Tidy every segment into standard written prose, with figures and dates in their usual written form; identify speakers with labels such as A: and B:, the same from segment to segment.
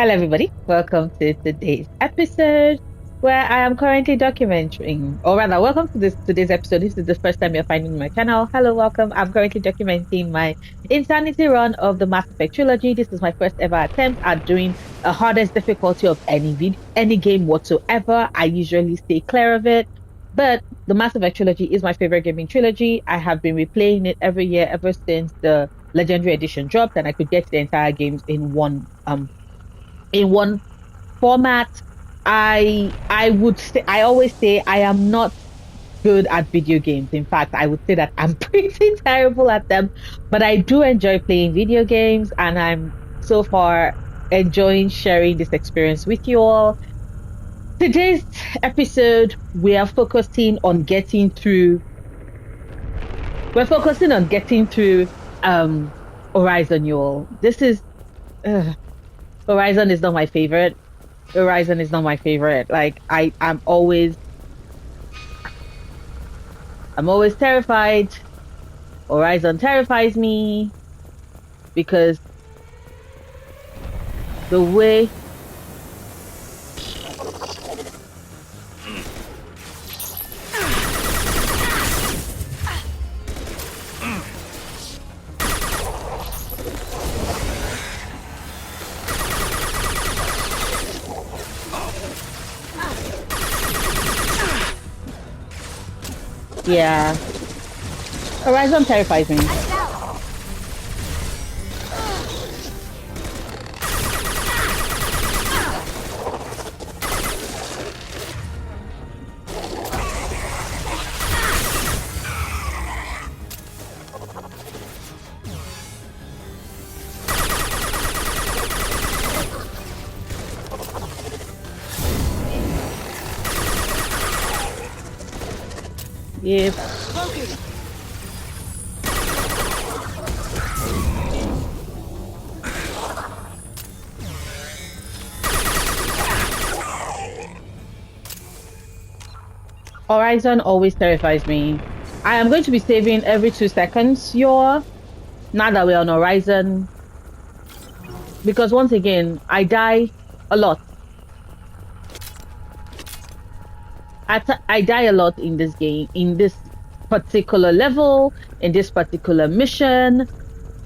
A: Hello, everybody. Welcome to today's episode where I am currently documenting, or rather, welcome to today's episode. This is the first time you're finding my channel. Hello, welcome. I'm currently documenting my insanity run of the Mass Effect trilogy. This is my first ever attempt at doing a hardest difficulty of any game whatsoever. I usually stay clear of it, but the Mass Effect trilogy is my favorite gaming trilogy. I have been replaying it every year ever since the Legendary Edition dropped, and I could get the entire games in one format. I would say I always say I am not good at video games. In fact, I would say that I'm pretty terrible at them, but I do enjoy playing video games and I'm so far enjoying sharing this experience with you all. Today's episode we are focusing on getting through we're focusing on getting through Horizon, you all. This is Horizon is not my favorite. Horizon is not my favorite. Like I'm always terrified. Horizon terrifies me because the way yeah. Horizon terrifies me. Yep. Horizon always terrifies me. I am going to be saving every 2 seconds, y'all. Now that we're on Horizon, because once again, I die a lot. I die a lot in this game, in this particular level, in this particular mission.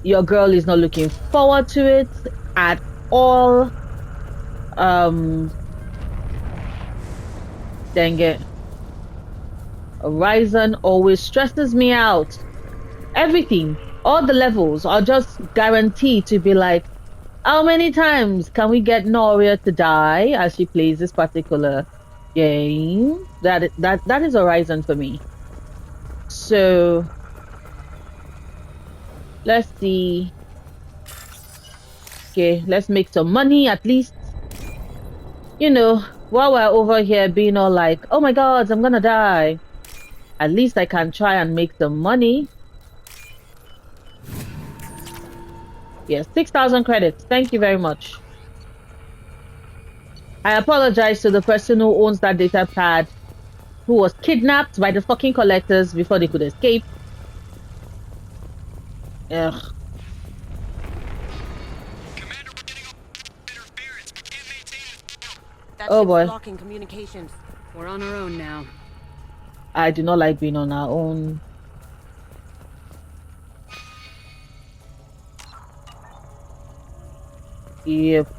A: Your girl is not looking forward to it at all. Dang it. Horizon always stresses me out. Everything, all the levels are just guaranteed to be like, how many times can we get Noria to die as she plays this particular game? That is Horizon for me. So let's see. Okay, let's make some money at least. You know, while we're over here being all like, oh my god, I'm gonna die. At least I can try and make some money. Yes, 6,000 credits. Thank you very much. I apologize to the person who owns that data pad who was kidnapped by the fucking collectors before they could escape. Ugh.
B: Commander, we're getting interference. We can't maintain it.
C: That
A: Oh
C: ship's
A: boy.
C: blocking communications. We're on our own now.
A: I do not like being on our own. Yep.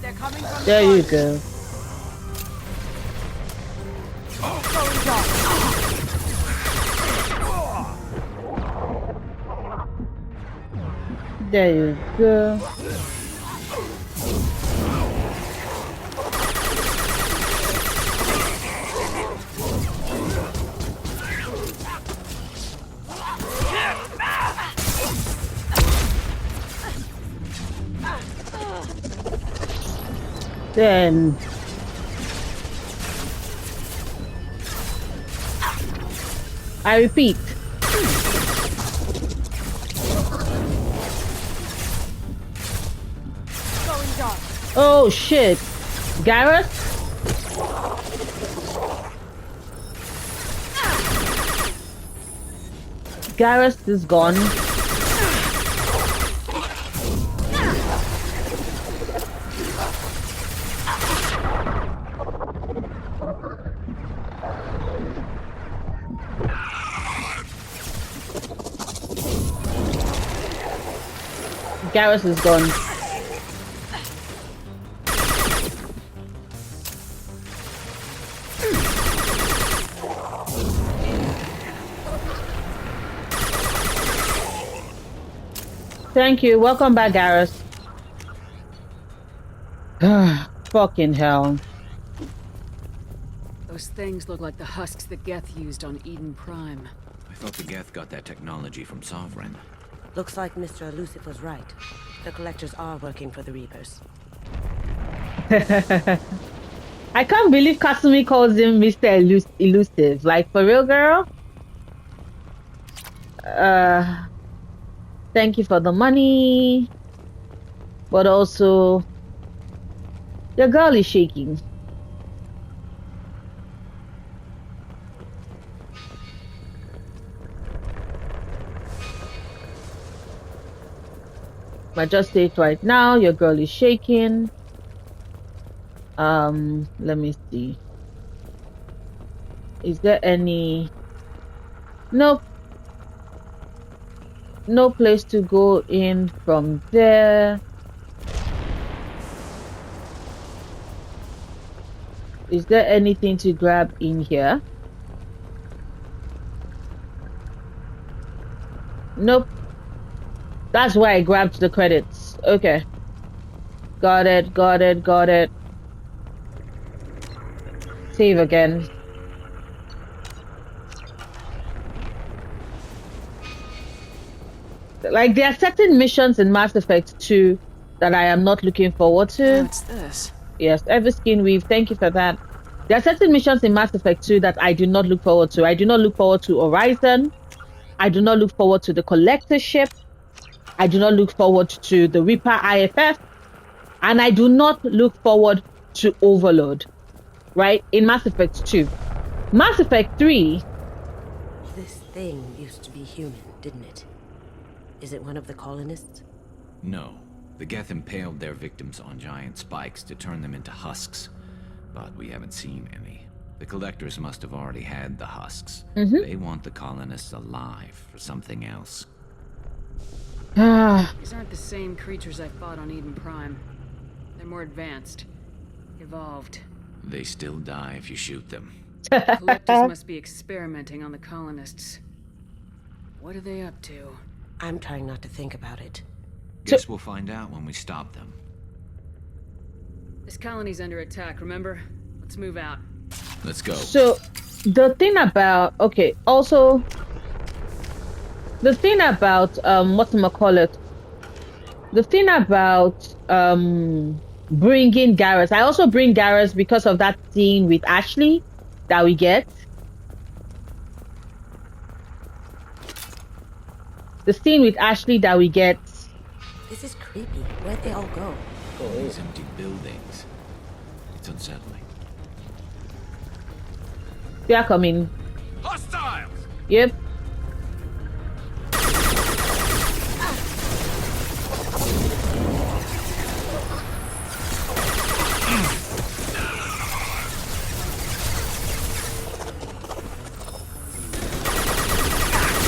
C: They're coming from
A: There you go. There you go. Then I repeat, oh shit, Gareth? Garrus is gone. Garrus is gone. Thank you. Welcome back, Garrus. Fucking hell.
C: Those things look like the husks that Geth used on Eden Prime.
B: I thought the Geth got that technology from Sovereign.
D: Looks like Mr. Elusive was right. The collectors are working for the Reapers.
A: I can't believe Kasumi calls him Mr. Elusive. Like, for real, girl? Thank you for the money. But also, your girl is shaking. I just say it right now, your girl is shaking. Let me see. Is there any... Nope. No place to go in from there. Is there anything to grab in here? Nope. That's why I grabbed the credits. Okay. Got it, got it, got it. Save again. Like, there are certain missions in Mass Effect 2 that I am not looking forward to.
C: What's this?
A: Yes, every skin weave. Thank you for that. There are certain missions in Mass Effect 2 that I do not look forward to. I do not look forward to Horizon. I do not look forward to the Collector ship. I do not look forward to the Reaper IFF. And I do not look forward to Overload. Right? In Mass Effect 2. Mass Effect 3...
D: This thing used to be human, didn't it? Is it one of the colonists?
B: No. The Geth impaled their victims on giant spikes to turn them into husks. But we haven't seen any. The collectors must have already had the husks. They want the colonists alive for something else.
C: These aren't the same creatures I fought on Eden Prime. They're more advanced. Evolved.
B: They still die if you shoot them.
C: Collectors must be experimenting on the colonists. What are they up to?
D: I'm trying not to think about it.
B: Guess we'll find out when we stop them.
C: This colony's under attack, remember? Let's move out.
B: Let's go.
A: So, the thing about... Okay, also... The thing about, whatchamacallit? The thing about, bringing Garrus... I also bring Garrus because of that scene with Ashley that we get. The scene with Ashley that we get.
D: This is creepy. Where'd they all go?
B: These empty buildings. It's unsettling.
A: They are coming.
B: Hostiles!
A: Yep.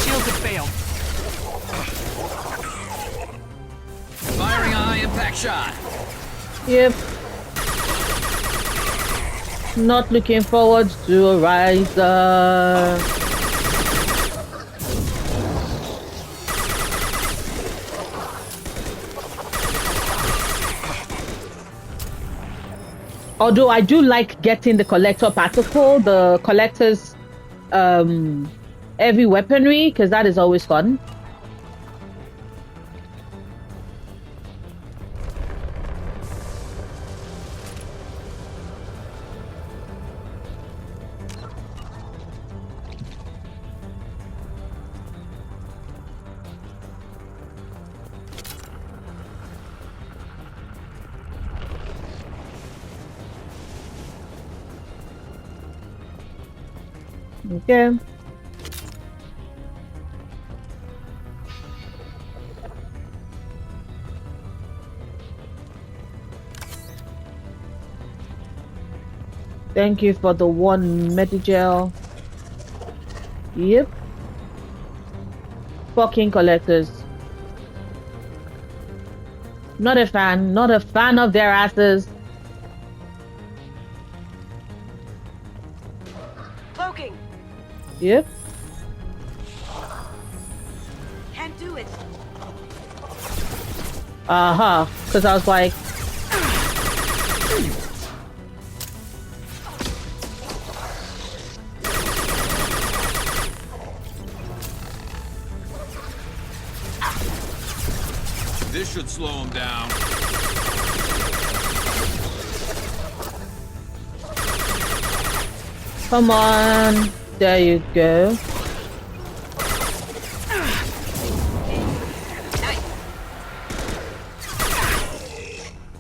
B: Shields have failed. Firing a high-impact shot.
A: Yep. Not looking forward to Horizon. Although I do like getting the collector particle, the collector's heavy weaponry, because that is always fun. Okay. Thank you for the one Medigel. Yep. Fucking collectors. Not a fan. Not a fan of their asses.
D: Cloaking.
A: Yep.
D: Can't do it.
A: Because I was like,
E: This should slow him down.
A: come on. There you go.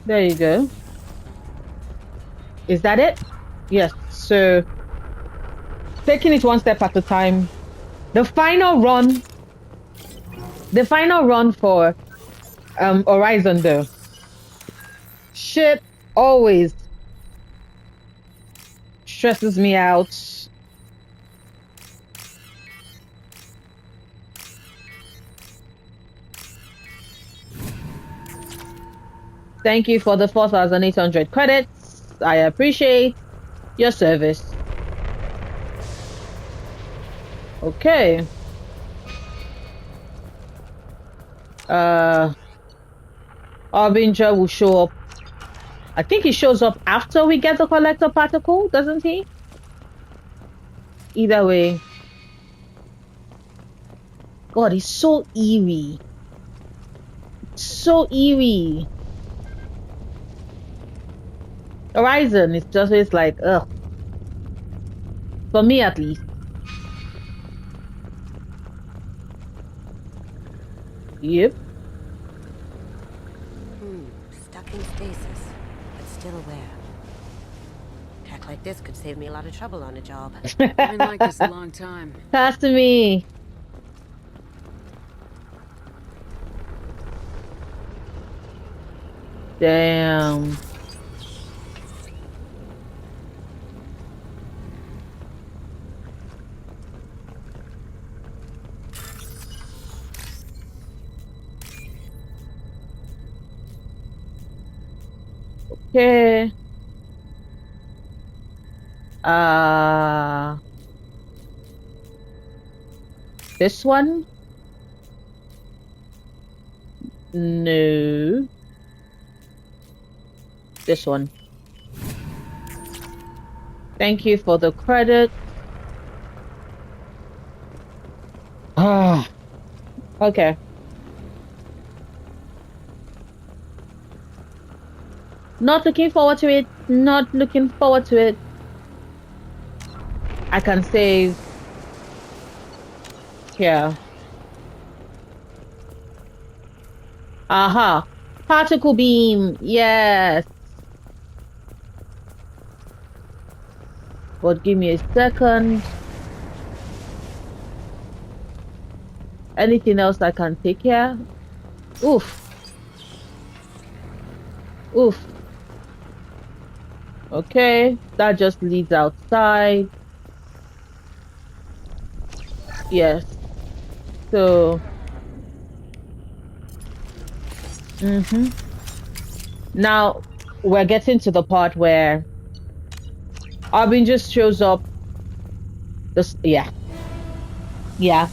A: There you go. Is that it? Yes. So, taking it one step at a time. The final run for Horizon though. Shit always stresses me out. Thank you for the 4,800 credits. I appreciate your service. Okay. Harbinger will show up. I think he shows up after we get the collector particle, doesn't he? Either way. God, he's so eerie. So eerie. Horizon is just it's like, ugh. For me at least. Yep.
D: Stuck in stasis, but still aware. Tech like this could save me a lot of trouble on a job.
C: I've been like this a long time.
A: Pass to me. Damn. Okay. This one? No. This one. Thank you for the credit. Okay. Not looking forward to it. Not looking forward to it. I can save. Yeah. Aha. Particle beam. Yes. But give me a second. Anything else I can take here? Oof. Oof. Okay, that just leads outside. Yes. So. Now, we're getting to the part where Arbin just shows up. This, yeah. Yeah.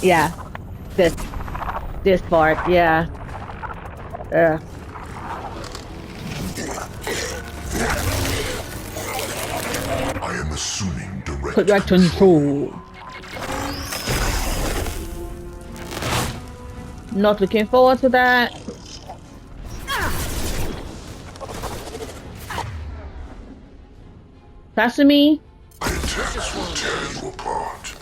A: Yeah. This part, yeah.
F: I am assuming
A: Direct control. Not looking forward to that. Sesame.
F: My attacks will tear you apart.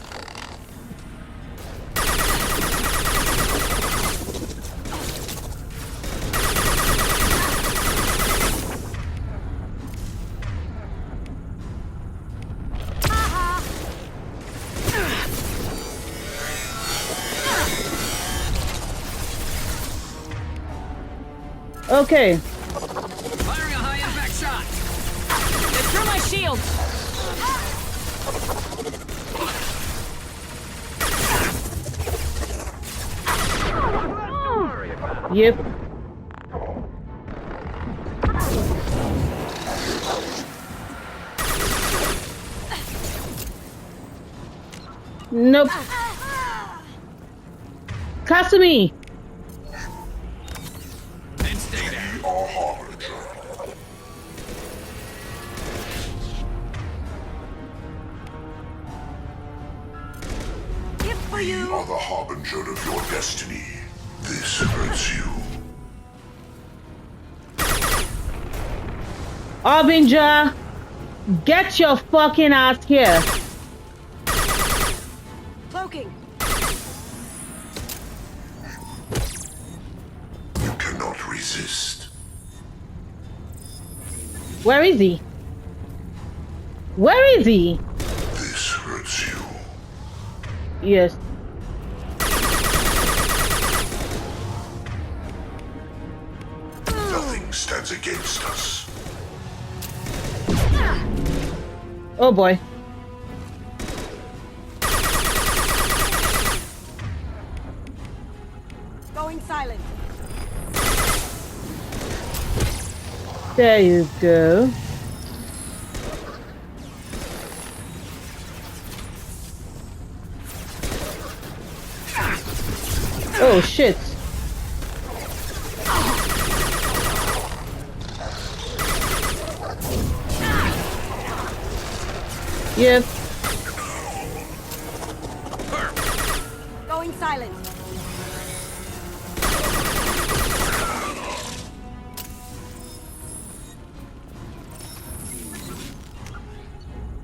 A: Okay.
E: Firing a high impact shot. They threw my shield.
C: shields!
A: Yep. Nope. Kasumi!
E: And stay there.
F: Our Harbinger.
D: Gift for
F: We
D: you.
F: are the Harbinger of your destiny. This hurts you.
A: Harbinger! Get your fucking ass here!
D: Cloaking.
F: You cannot resist.
A: Where is he? Where is he?
F: This hurts you.
A: Yes.
F: Nothing stands against us.
A: Oh boy.
D: Going silent.
A: There you go. Oh shit. Yep.
D: Going silent.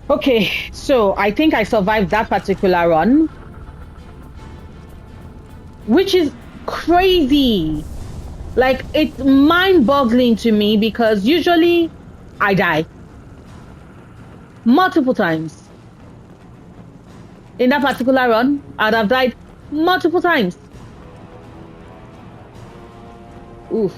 A: Okay, so I think I survived that particular run, which is crazy. Like, it's mind-boggling to me because usually I die multiple times. In that particular run, I'd have died multiple times. Oof.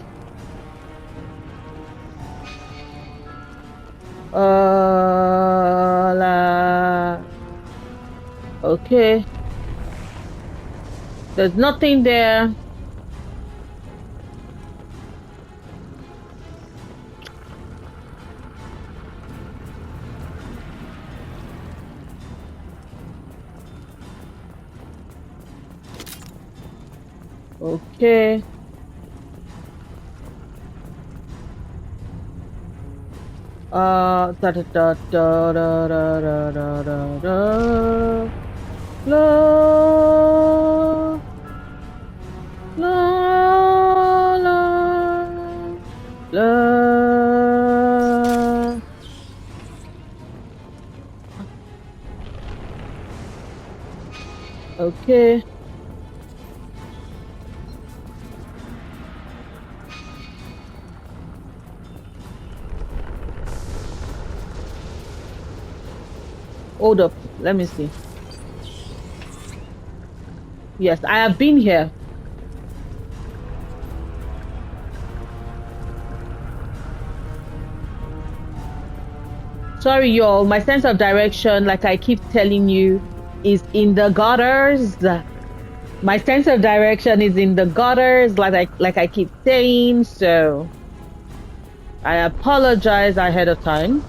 A: Okay. There's nothing there. Okay. Da da da da da da da da da da. La la la la. Okay. Hold up. Let me see. Yes, I have been here. Sorry, y'all. My sense of direction, like I keep telling you, is in the gutters. My sense of direction is in the gutters, like I keep saying. So I apologize ahead of time.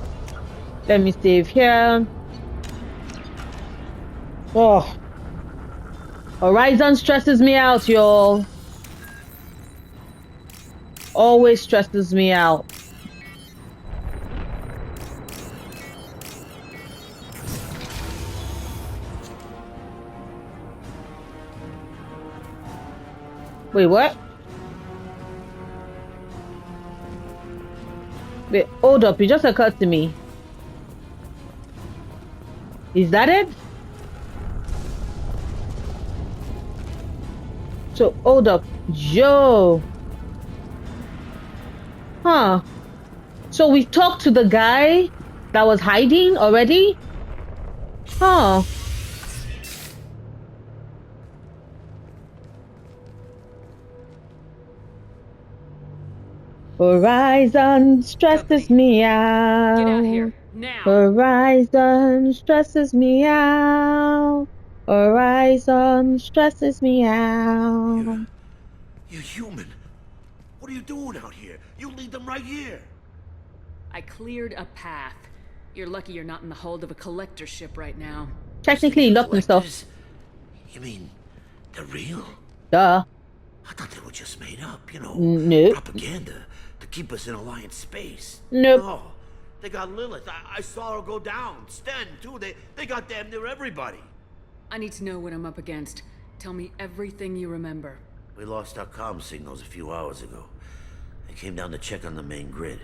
A: Let me save here. Oh, Horizon stresses me out, y'all. Always stresses me out. Wait, what? Wait, hold up. It just occurred to me. Is that it? So, hold up. Yo. Huh. So we talked to the guy that was hiding already? Huh. Horizon stresses me out.
C: Get out here, Now!
A: Horizon stresses me out. Horizon stresses me out.
G: You're human. What are you doing out here? You lead them right here.
C: I cleared a path. You're lucky you're not in the hold of a collector ship right now.
A: Technically, he locked himself.
G: Collectors? You mean they're real?
A: Duh.
G: I thought they were just made up,
A: Nope.
G: propaganda to keep us in Alliance space.
A: Nope.
G: No, they got Lilith. I saw her go down. Sten, too. They got damn near everybody.
C: I need to know what I'm up against. Tell me everything you remember.
G: We lost our comm signals a few hours ago. I came down to check on the main grid.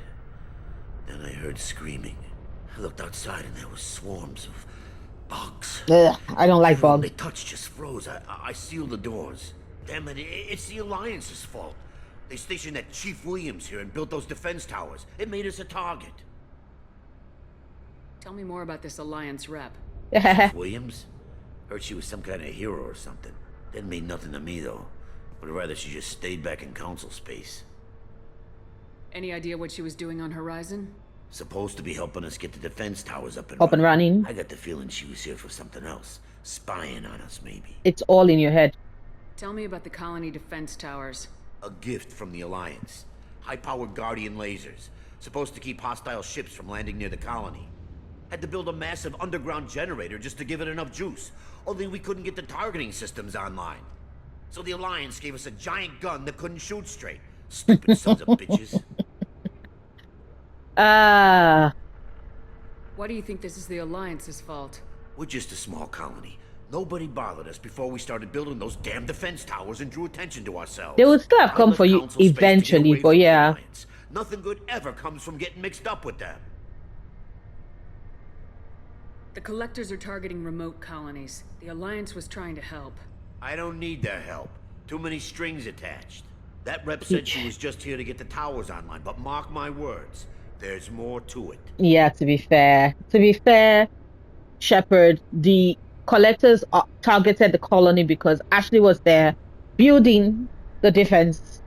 G: Then I heard screaming. I looked outside and there were swarms of bugs.
A: Ugh, I don't like
G: Everyone
A: bugs.
G: they touched just froze. I sealed the doors. Damn it, it's the Alliance's fault. They stationed that Chief Williams here and built those defense towers. It made us a target.
C: Tell me more about this Alliance rep.
G: Chief Williams? Heard she was some kind of hero or something. Didn't mean nothing to me, though. Would rather she just stayed back in council space.
C: Any idea what she was doing on Horizon?
G: Supposed to be helping us get the defense towers up and
A: Up and running.
G: I got the feeling she was here for something else. Spying on us, maybe.
A: It's all in your head.
C: Tell me about the colony defense towers.
G: A gift from the Alliance. High-powered Guardian lasers. Supposed to keep hostile ships from landing near the colony. Had to build a massive underground generator just to give it enough juice. Only we couldn't get the targeting systems online. So the Alliance gave us a giant gun that couldn't shoot straight. Stupid sons of bitches.
A: Ah.
C: Why do you think this is the Alliance's fault?
G: We're just a small colony. Nobody bothered us before we started building those damn defense towers and drew attention to ourselves.
A: They would still have
G: I
A: come
G: left
A: for you
G: council space to get
A: eventually,
G: away
A: but
G: from the
A: yeah.
G: Alliance. Nothing good ever comes from getting mixed up with them.
C: The Collectors are targeting remote colonies. The Alliance was trying to help.
G: I don't need their help. Too many strings attached. That rep said she was just here to get the towers online, but mark my words, there's more to it.
A: Yeah, to be fair, Shepard, the collectors targeted the colony because Ashley was there building the defense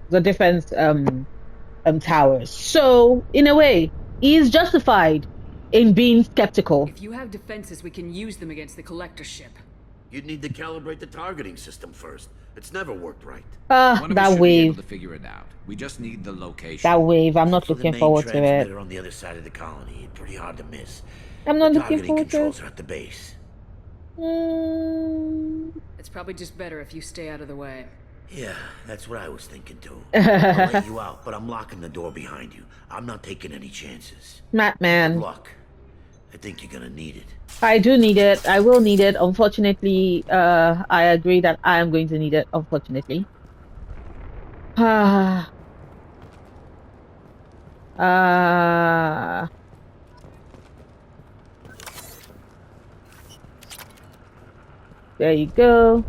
A: towers. So in a way, he's justified in being skeptical.
C: If you have defenses, we can use them against the Collector ship.
G: You'd need to calibrate the targeting system first. It's never worked right.
B: One of us
A: That
B: should be able
A: wave.
B: to figure it out. We just need the location.
A: That wave. I'm not
G: For the
A: looking
G: main
A: forward to it.
G: transmitter on the other side of the colony, pretty hard to miss.
A: I'm not
G: The
A: looking
G: targeting
A: forward to
G: controls
A: it.
G: are at the base.
C: It's probably just better if you stay out of the way.
G: Yeah, that's what I was thinking too. I'll let you out, but I'm locking the door behind you. I'm not taking any chances.
A: Matt,
G: Good
A: man.
G: luck. I think you're gonna need it.
A: I do need it. I will need it. Unfortunately, I agree that I am going to need it. Unfortunately. Ah. There you go.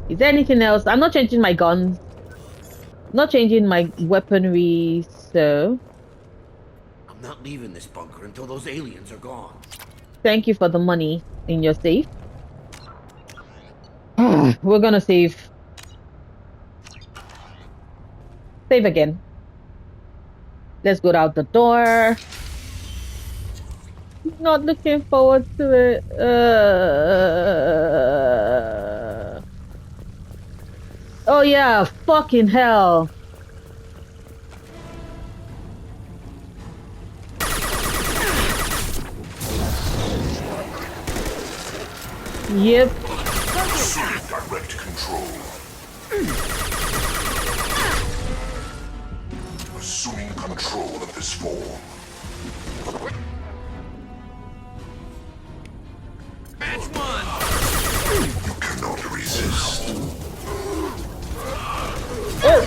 A: Is there anything else? I'm not changing my guns. Not changing my weaponry, so
G: I'm not leaving this bunker until those aliens are gone.
A: thank you for the money in your safe. We're gonna save. Save again. Let's go out the door. Not looking forward to it. Oh yeah, fucking hell. Yep.
F: Assuming direct control. Assuming control of this form.
E: Match one!
F: You cannot resist.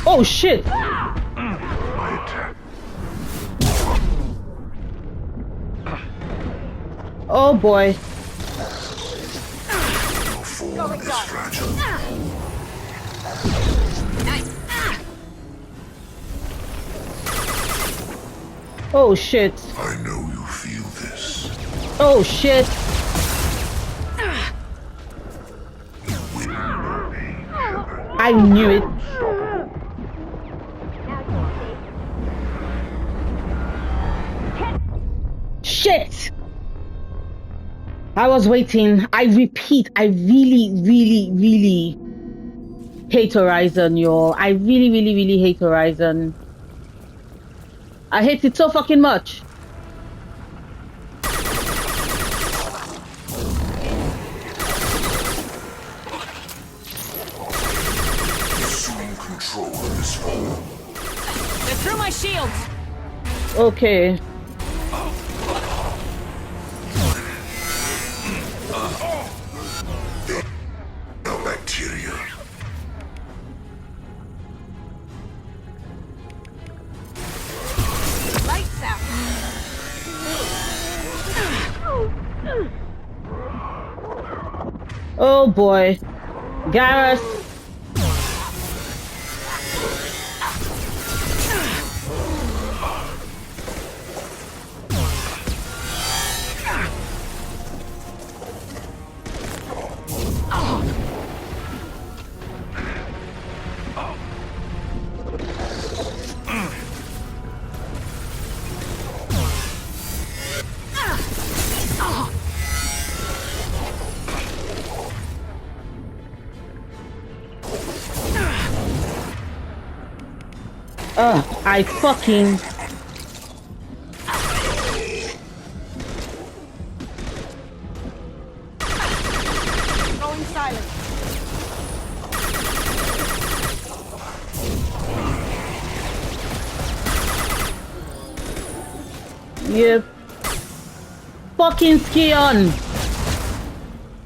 A: Oh shit.
F: My attack.
A: Oh boy.
F: Your form is fragile.
A: Oh shit.
F: I know you feel this.
A: Oh shit. I knew it. Shit. I was waiting. I repeat, I really, really, really hate Horizon, y'all. I really, really, really hate Horizon. I hate it so fucking much.
F: Assuming control of this home.
C: They're through my shields!
A: Okay.
F: No bacteria.
D: Lights out.
A: Oh boy. Garrus. I fucking...
D: Going silent.
A: Yep. Fucking Skion.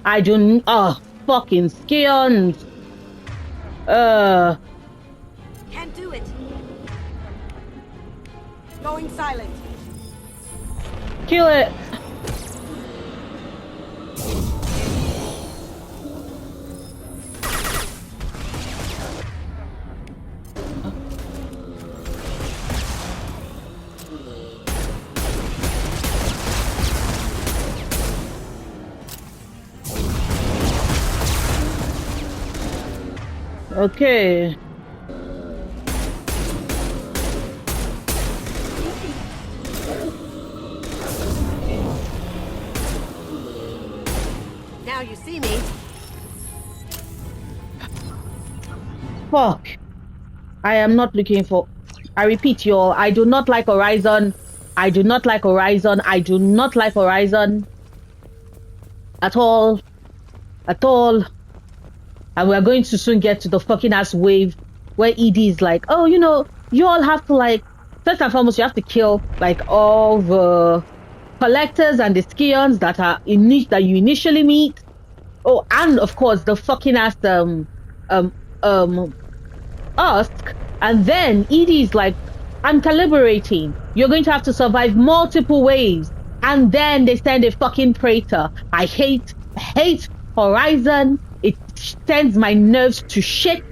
A: I don't... fucking Skion.
D: Can't do it. Going silent.
A: Kill it. Okay.
D: Now you see me.
A: Fuck. I am not looking for... I repeat, y'all. I do not like Horizon. I do not like Horizon. I do not like Horizon. At all. At all. And we're going to soon get to the fucking ass wave where ED is like, oh, you know, you all have to like... First and foremost, you have to kill like all the collectors and the Skions that are that you initially meet. Oh, and of course the fucking ass Husk. And then Edie is like, I'm calibrating. You're going to have to survive multiple waves. And then they send a fucking praetor. I hate Horizon. It sends my nerves to shit.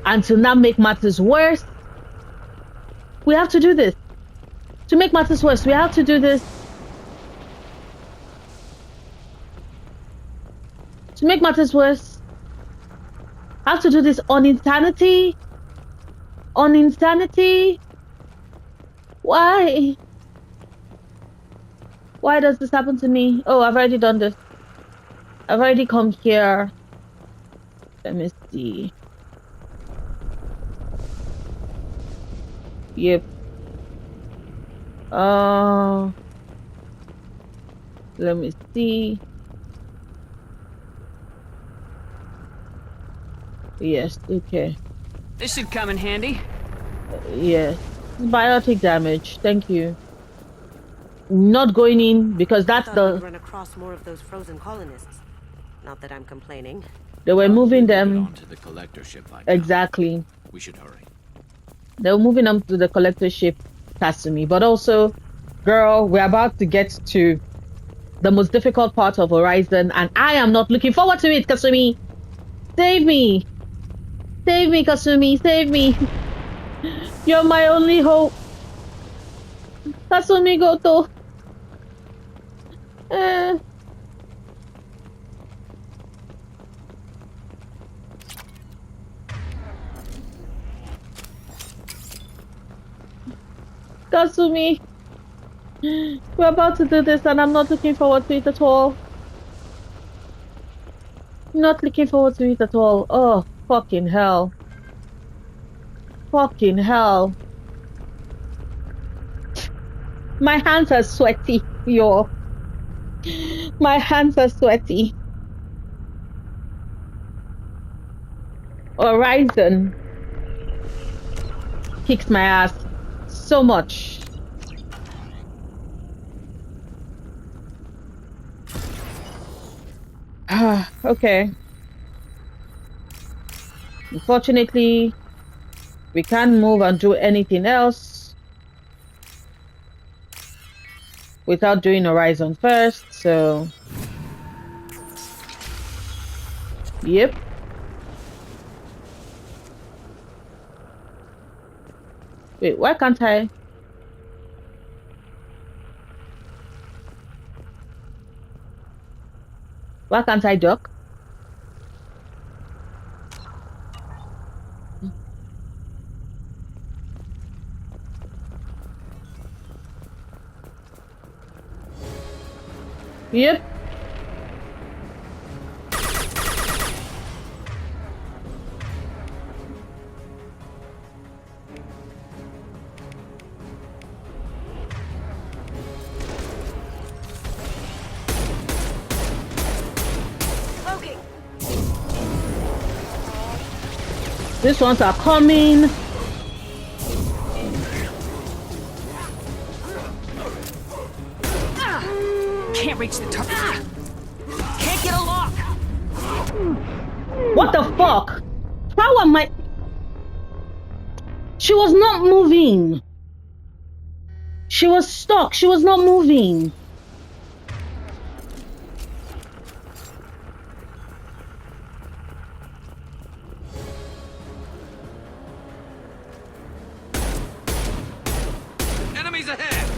A: And to now make matters worse, we have to do this. To make matters worse, we have to do this. To make matters worse, I have to do this on insanity. On insanity. Why? Why does this happen to me? Oh, I've already done this. I've already come here. Let me see. Yep. Let me see. Yes, okay.
C: This should come in handy.
A: Yes. Biotic damage. Thank you. Not going in because that's
D: Thought we'd
A: the...
D: run across more of those frozen colonists. Not that I'm complaining.
A: They were moving
B: Get
A: them.
B: onto the collector ship by now.
A: Exactly.
B: We should hurry.
A: They were moving them to the collector ship, Kasumi. But also, girl, we're about to get to the most difficult part of Horizon, and I am not looking forward to it, Kasumi. Save me. Save me, Kasumi. Save me. You're my only hope. Kasumi Goto. Kasumi. We're about to do this and I'm not looking forward to it at all. Not looking forward to it at all. Oh, fucking hell. Fucking hell. My hands are sweaty, yo. My hands are sweaty. Horizon kicks my ass so much. Okay. Unfortunately, we can't move and do anything else without doing Horizon first, so yep. Wait, why can't I? Why can't I duck? Yep.
D: Smoking.
A: These ones are coming.
C: Can't reach the top. Can't get a lock.
A: What the fuck? How am I? She was not moving. She was stuck. She was not moving.
E: Enemies ahead!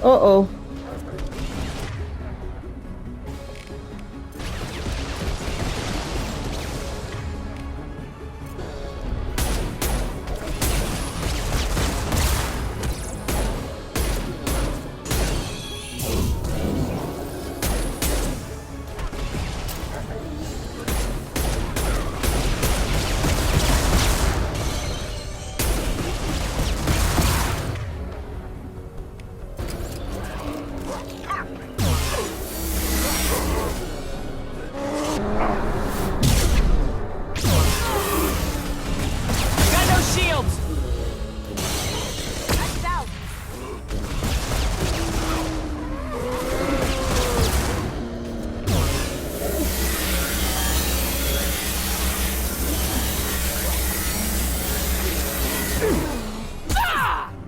A: Uh-oh.
C: Got no shields.
D: That's out.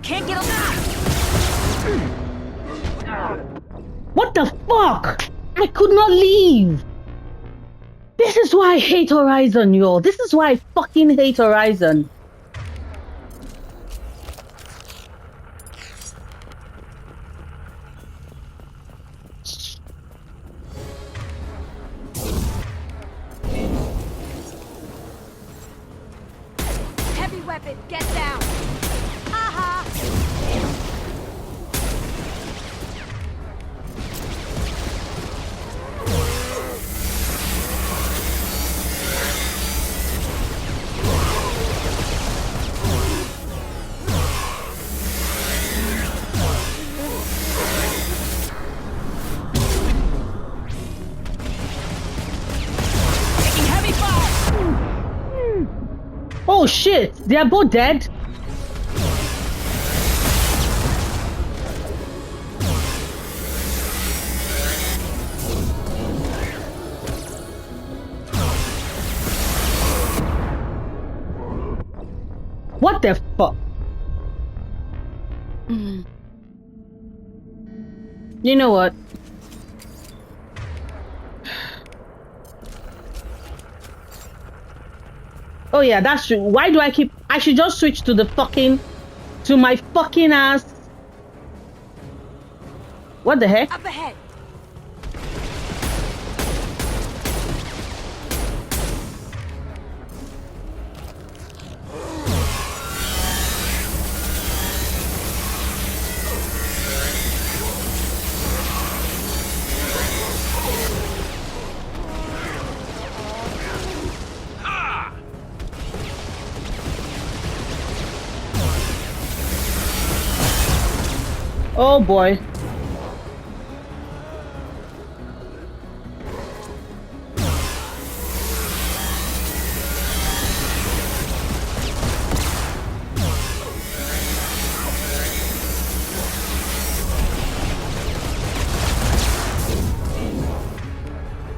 C: Can't get a
A: What the fuck? I could not leave. This is why I hate Horizon, yo. This is why I fucking hate Horizon.
D: Heavy weapon, get down. Aha!
C: taking heavy fire.
A: Oh shit, they are both dead. What the fuck? You know what? Oh yeah, that's true. Why do I keep? I should just switch to my fucking ass. What the heck?
D: Up ahead.
A: Oh boy.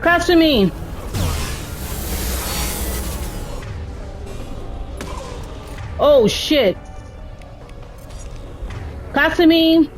A: Kasumi. Oh shit. Kasumi.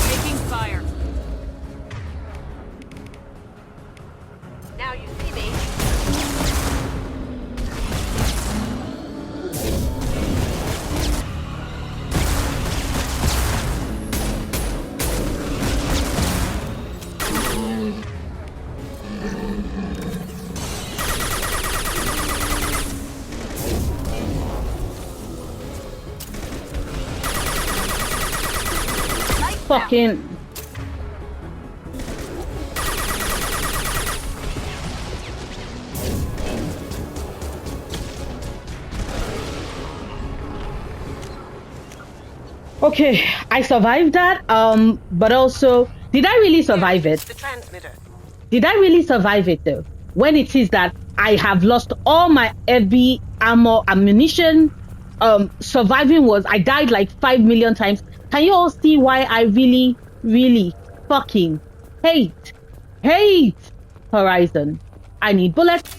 C: Taking fire.
D: Now you see me.
A: Fucking. Okay, I survived that. But also, did I really survive it?
D: The transmitter.
A: Did I really survive it though? When it is that I have lost all my heavy armor ammunition, surviving was I died like 5 million times. Can you all see why I really, really fucking hate Horizon? I need bullets.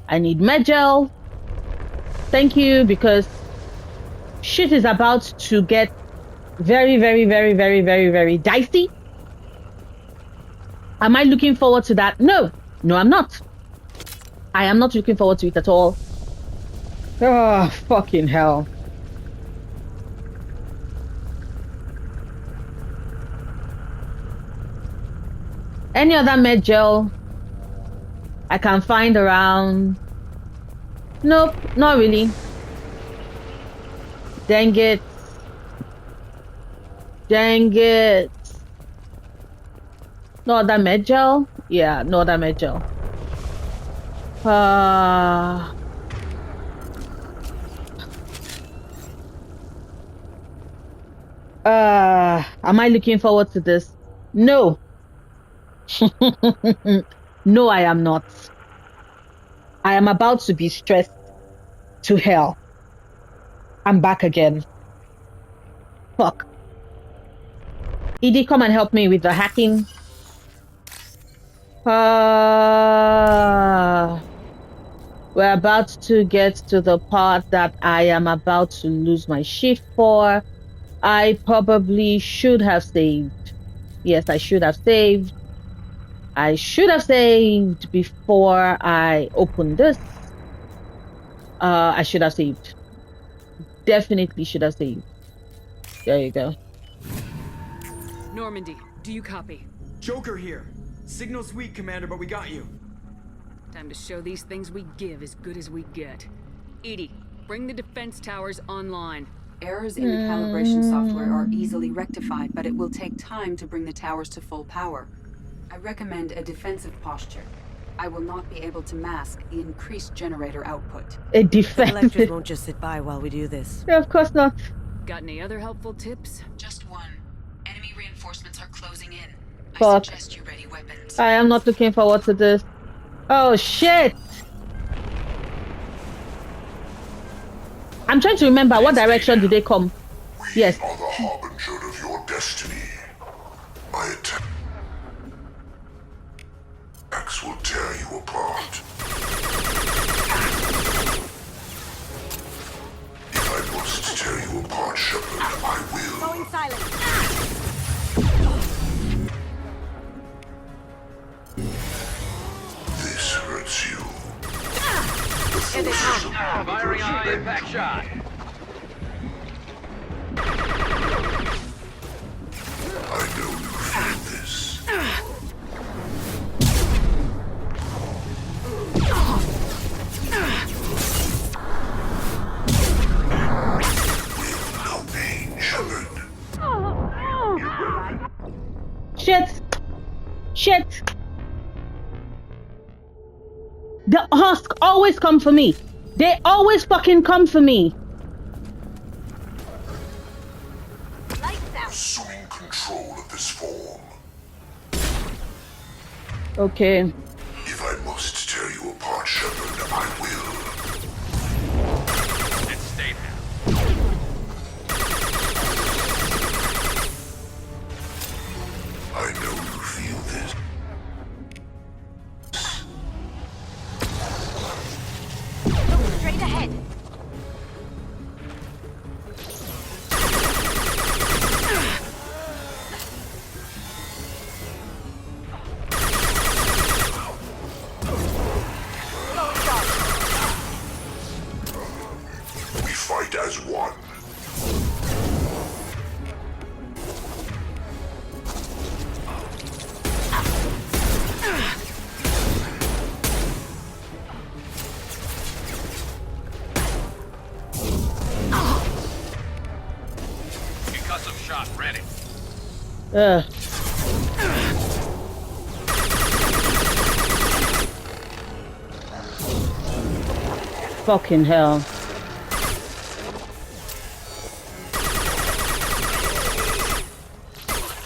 A: I need medgel. Thank you, because shit is about to get very, very, very, very, very, very dicey. Am I looking forward to that? No, I'm not. I am not looking forward to it at all. Oh, fucking hell. Any other med gel I can find around? Nope, not really. Dang it. No other med gel? Yeah, no other med gel. Am I looking forward to this? No. No, I am not. I am about to be stressed to hell. I'm back again. Fuck. Edie, come and help me with the hacking. We're about to get to the part that I am about to lose my shift for. I probably should have saved. Yes, I should have saved. I should have saved before I opened this. I should have saved. Definitely should have saved. There you go.
C: Normandy, do you copy?
E: Joker here. Signal's weak, Commander, but we got you.
C: Time to show these things we give as good as we get. Edie, bring the defense towers online.
H: Errors in the calibration software are easily rectified, but it will take time to bring the towers to full power. I recommend a defensive posture. I will not be able to mask the increased generator output.
A: A
D: The
A: defensive.
D: collectors won't just sit by while we do this.
A: Yeah, of course not.
C: Got any other helpful tips?
H: Just one. Enemy reinforcements are closing in. I
A: Fuck.
H: suggest you ready weapons.
A: I am not looking forward to this. Oh shit! I'm trying to remember what direction did they come.
F: We
A: Yes.
F: are the harbinger of your destiny. My attack.
I: shot.
F: I know you feel this. With no pain, Shepard.
A: Shit. Shit. The Husks always come for me. They always fucking come for me.
F: Assuming control of this form.
A: Okay.
F: If I must tear you apart, Shepard, I will.
I: And stay there.
F: I know you feel this.
D: Look straight ahead.
F: We fight as one.
I: Concussive shot ready.
A: Ugh. Fucking hell.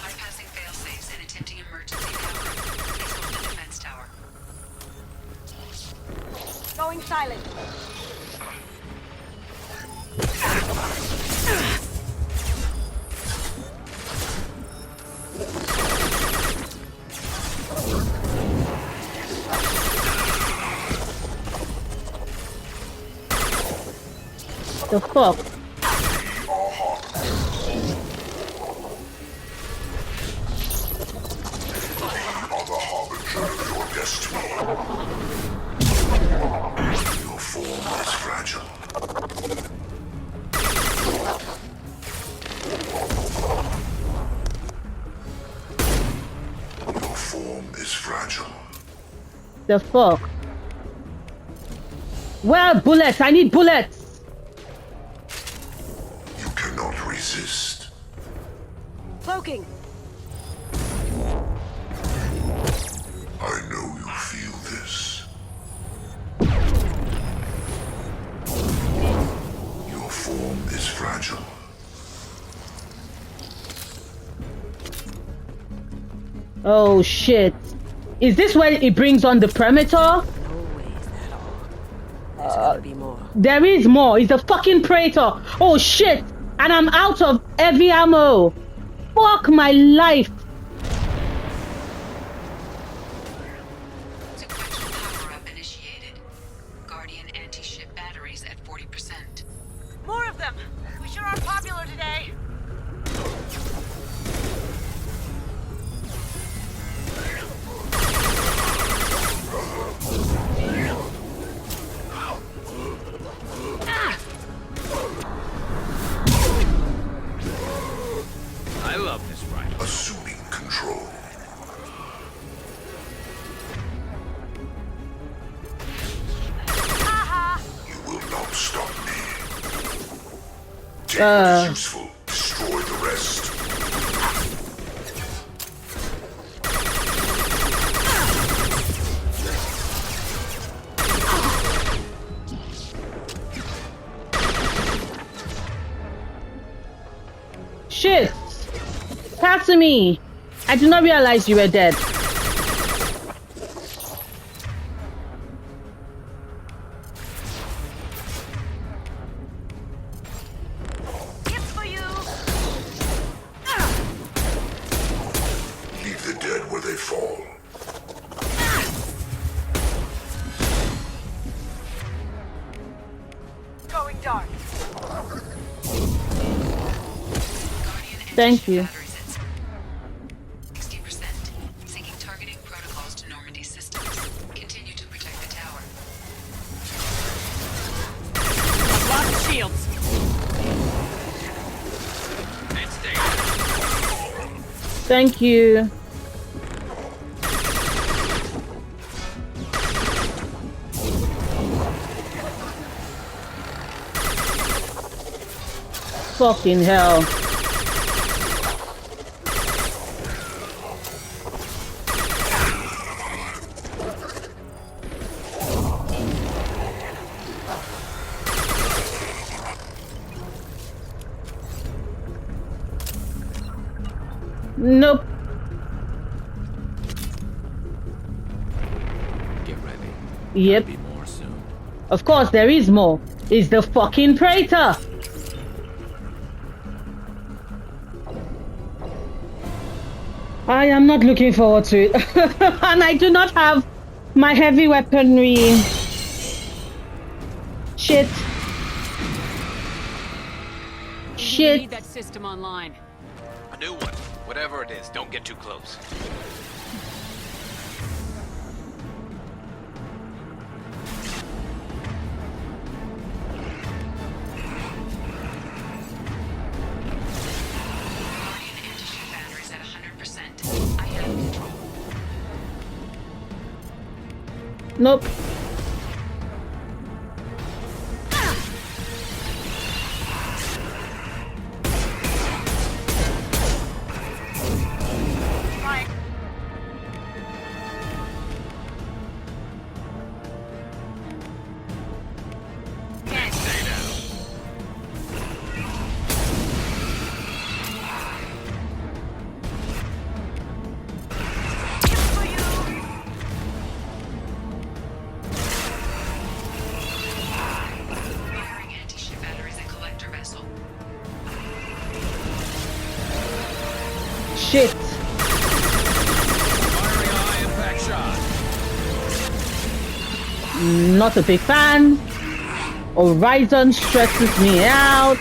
H: Bypassing failsafes and attempting emergency power. Please hold the defense tower.
D: Going silent.
A: The fuck?
F: We are the harbinger of your destiny. Your form is fragile. Your form is fragile.
A: The fuck? Where are bullets? I need bullets.
F: You cannot resist.
D: Cloaking.
F: I know you feel this. Your form is fragile.
A: Oh shit. Is this where it brings on the perimeter?
D: No ways at all. There's gotta be more.
A: There is more. It's a fucking Praetor. Oh shit. And I'm out of heavy ammo. Fuck my life.
H: Sequential power-up initiated. Guardian anti-ship batteries at 40%.
D: More of them. We sure are popular today.
I: I love this rifle.
F: Assuming control. You will not stop me. Take what is useful, destroy the rest.
A: Shit. Pass to me. I did not realize you were dead.
D: It's for you.
F: Leave the dead where they fall.
D: Going dark.
H: Guardian
A: Thank you.
H: batteries at 60%. Syncing targeting protocols to Normandy systems. Continue to protect the tower.
I: Lock shield.
A: Thank you. Fucking hell. Nope.
B: Get ready.
A: Yep.
B: There'll be more soon.
A: Of course, there is more. It's the fucking Praetor. I am not looking forward to it. And I do not have my heavy weaponry. Shit.
C: We
A: Shit.
C: need that system online.
I: A new one. Whatever it is, don't get too close.
H: Batteries at 100%. I have control.
A: Nope.
I: Stay down.
H: Firing anti-ship batteries at collector vessel.
A: Shit.
I: Firing a high impact shot.
A: Not a big fan. Horizon stresses me out.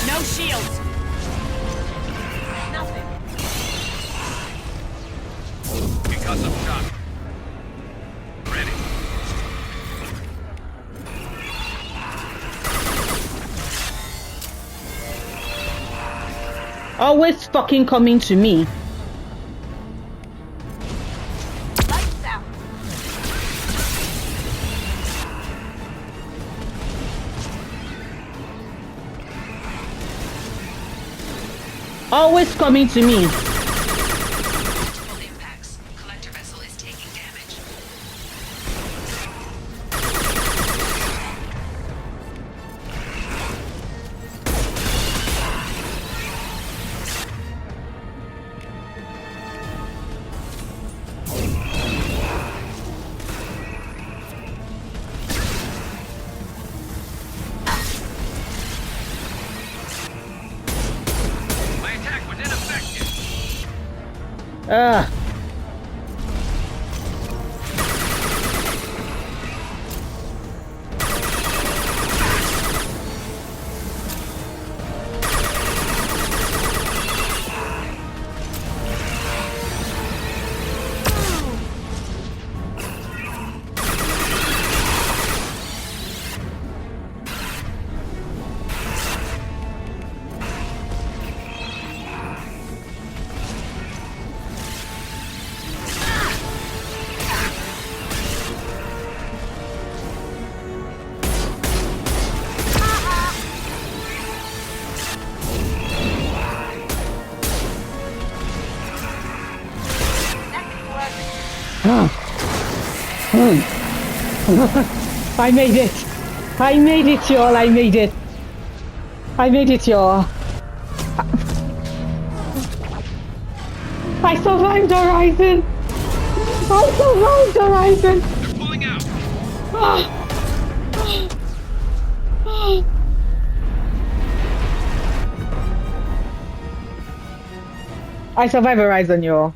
C: No shields.
I: Concussive shot. Ready.
A: Always fucking coming to me.
D: Lights out.
A: Always coming to me.
H: Multiple impacts. Collector vessel is taking damage.
I: My attack was ineffective.
A: Ugh. I made it. I made it, y'all. I made it. I made it, y'all. I survived Horizon. I survived Horizon.
I: They're pulling out.
A: I survived Horizon, y'all.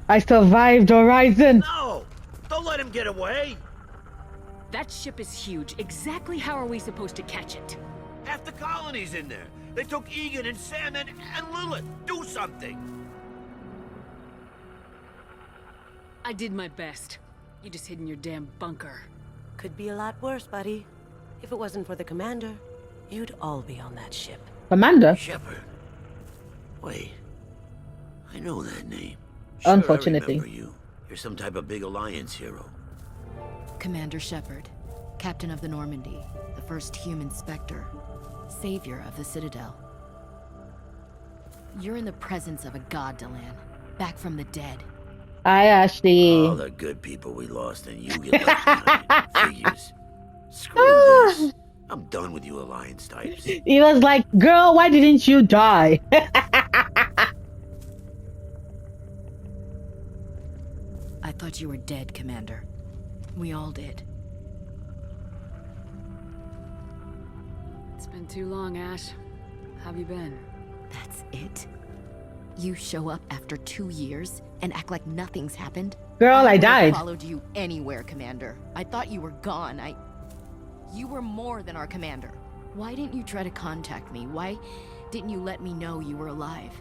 A: I survived Horizon.
G: No! Don't let him get away!
C: That ship is huge. Exactly how are we supposed to catch it?
G: colony's in there. They took Egan and Sam and Lilith. Do something.
C: I did my best. You just hid in your damn bunker.
D: Could be a lot worse, buddy. If it wasn't for the commander, you'd all be on that ship.
A: Commander?
G: Shepard. Wait. I know that name.
A: Unfortunately.
G: Sure, I remember you. You're some type of big Alliance hero.
J: Commander Shepard, Captain of the Normandy, the first human Spectre, savior of the Citadel. You're in the presence of a god, Delan, back from the dead.
A: Hi, Ashley.
G: All the good people we lost and you get left behind. Figures. Screw this. I'm done with you Alliance types.
A: He was like, girl, why didn't you die?
J: I thought you were dead, Commander. We all did.
C: It's been too long, Ash. How have you been?
J: That's it? You show up after 2 years and act like nothing's happened?
A: Girl, I died.
J: I followed you anywhere, Commander. I thought you were gone. You were more than our commander. Why didn't you try to contact me? Why didn't you let me know you were alive?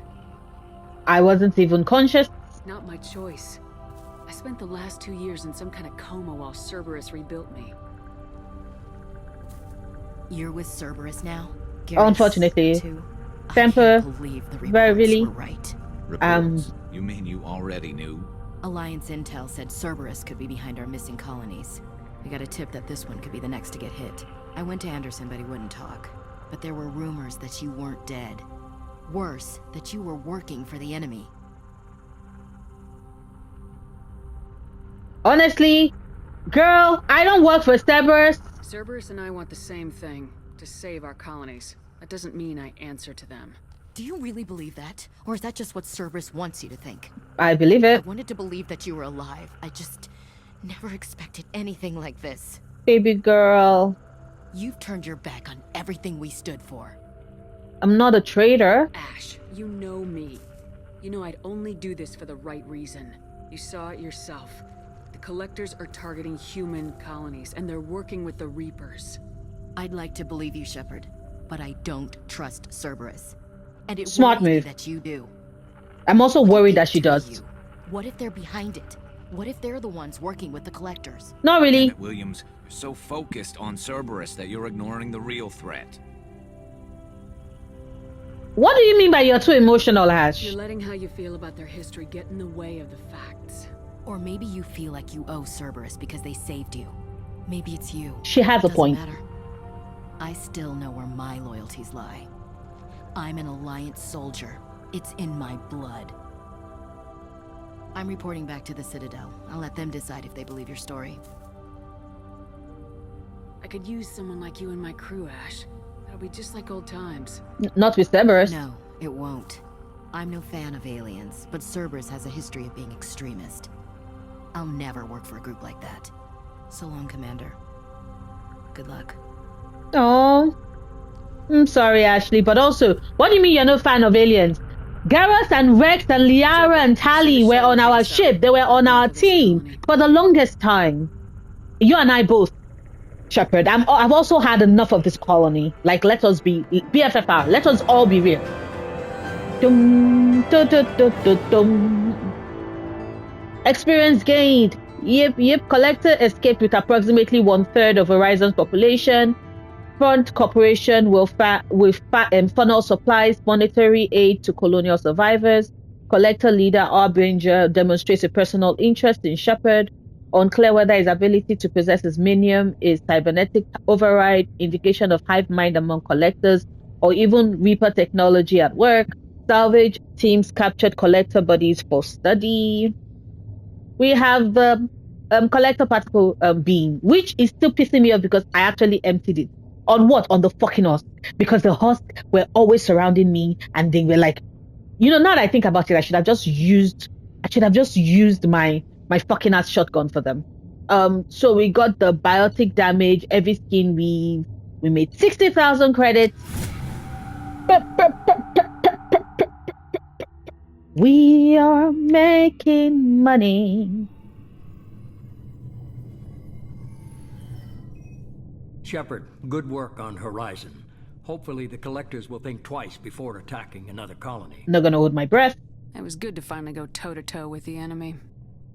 A: I wasn't even conscious.
C: Not my choice. I spent the last 2 years in some kind of coma while Cerberus rebuilt me.
J: You're with Cerberus now?
A: Unfortunately.
J: Too?
A: Temper.
J: I can't believe the
A: Very
J: reports
A: really.
J: were right.
B: Reports? You mean you already knew?
J: Alliance intel said Cerberus could be behind our missing colonies. We got a tip that this one could be the next to get hit. I went to Anderson, but he wouldn't talk. But there were rumors that you weren't dead. Worse, that you were working for the enemy.
A: Honestly, girl, I don't work for Cerberus.
C: Cerberus and I want the same thing, to save our colonies. That doesn't mean I answer to them.
J: Do you really believe that? Or is that just what Cerberus wants you to think?
A: I believe
J: I
A: it.
J: wanted to believe that you were alive. I just never expected anything like this.
A: Baby girl.
J: You've turned your back on everything we stood for.
A: I'm not a traitor.
C: Ash, you know me. You know I'd only do this for the right reason. You saw it yourself. The Collectors are targeting human colonies, and they're working with the Reapers.
J: I'd like to believe you, Shepard, but I don't trust Cerberus. And it
A: Smart
J: worries me
A: move.
J: that you do.
A: I'm also worried
J: What
A: that she
J: if they
A: does.
J: you? What if they're behind it? What if they're the ones working with the Collectors?
A: Not really.
B: Damn it, Williams, you're so focused on Cerberus that you're ignoring the real threat.
A: What do you mean by you're too emotional, Ash?
C: You're letting how you feel about their history get in the way of the facts.
J: Or maybe you feel like you owe Cerberus because they saved you. Maybe it's you.
A: She has a
J: Doesn't
A: point.
J: matter. I still know where my loyalties lie. I'm an Alliance soldier. It's in my blood. I'm reporting back to the Citadel. I'll let them decide if they believe your story.
C: I could use someone like you in my crew, Ash. That'll be just like old times.
A: Not with Cerberus.
J: No, it won't. I'm no fan of aliens, but Cerberus has a history of being extremist. I'll never work for a group like that. So long, Commander. Good luck.
A: Oh, I'm sorry, Ashley, but also, what do you mean you're no fan of aliens? Garrus and Rex and Liara and Tali were on our ship. They were on our team for the longest time. You and I both, Shepard. I've also had enough of this colony. Like, let us be BFFR. Let us all be real. Dum, dum, dum, dum, dum, dum. Experience gained. Yep. Collector escaped with approximately 1/3 of Horizon's population. Front Corporation will funnel supplies, monetary aid to colonial survivors. Collector leader Harbinger demonstrates a personal interest in Shepard. Unclear whether his ability to possess his minium is cybernetic override, indication of hive mind among collectors, or even Reaper technology at work. Salvage teams captured Collector bodies for study. We have the Collector particle beam, which is still pissing me off because I actually emptied it. On what? On the fucking Husks. Because the Husks were always surrounding me and they were like, now that I think about it, I should have just used my fucking ass shotgun for them. So we got the biotic damage, every skin we made 60,000 credits. We are making money.
K: Shepard, good work on Horizon. Hopefully the collectors will think twice before attacking another colony.
A: Not gonna hold my breath.
C: It was good to finally go toe-to-toe with the enemy.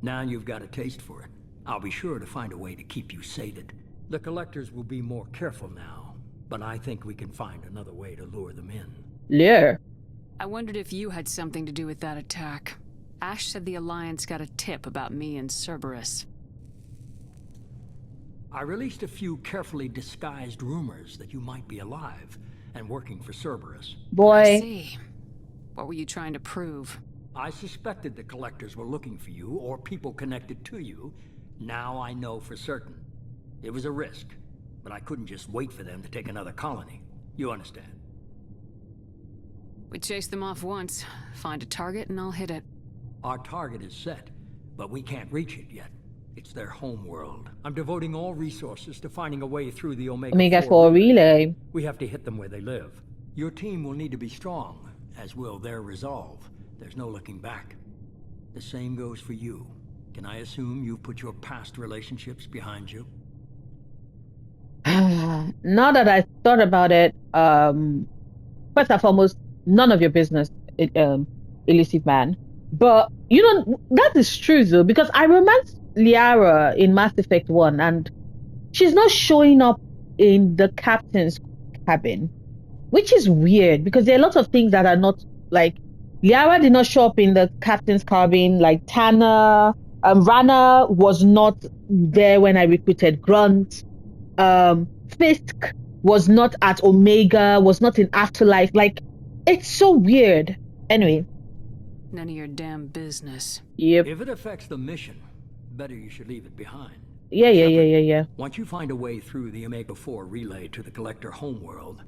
K: Now you've got a taste for it. I'll be sure to find a way to keep you sated. The collectors will be more careful now, but I think we can find another way to lure them in.
A: Yeah.
C: I wondered if you had something to do with that attack. Ash said the Alliance got a tip about me and Cerberus.
K: I released a few carefully disguised rumors that you might be alive and working for Cerberus.
A: Boy.
C: I see. What were you trying to prove?
K: I suspected the collectors were looking for you or people connected to you. Now I know for certain. It was a risk, but I couldn't just wait for them to take another colony. You understand?
C: We chase them off once, find a target, and I'll hit it.
K: Our target is set, but we can't reach it yet. It's their home world. I'm devoting all resources to finding a way through the
A: Omega 4 relay.
K: We have to hit them where they live. Your team will need to be strong, as will their resolve. There's no looking back. The same goes for you. Can I assume you've put your past relationships behind you?
A: Now that I thought about it, first and foremost, none of your business, elusive man. But you know that is true though, because I romanced Liara in Mass Effect 1 and she's not showing up in the captain's cabin, which is weird because there are lots of things that are not like Liara did not show up in the captain's cabin, like Tana, Rana was not there when I recruited Grunt, Fisk was not at Omega, was not in Afterlife. Like, it's so weird. Anyway.
C: None of your damn business.
A: Yep.
K: If it affects the mission, better you should leave it behind.
A: Yeah.
K: Once you find a way through the Omega-4 relay to the Collector homeworld,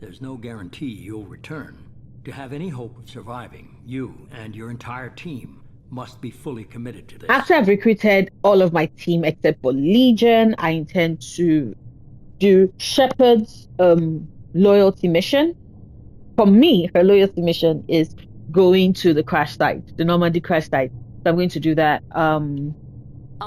K: there's no guarantee you'll return. To have any hope of surviving, you and your entire team must be fully committed to this.
A: After I've recruited all of my team except for Legion, I intend to do Shepard's loyalty mission. For me, her loyalty mission is going to the crash site, the Normandy crash site. So I'm going to do that.
C: I'll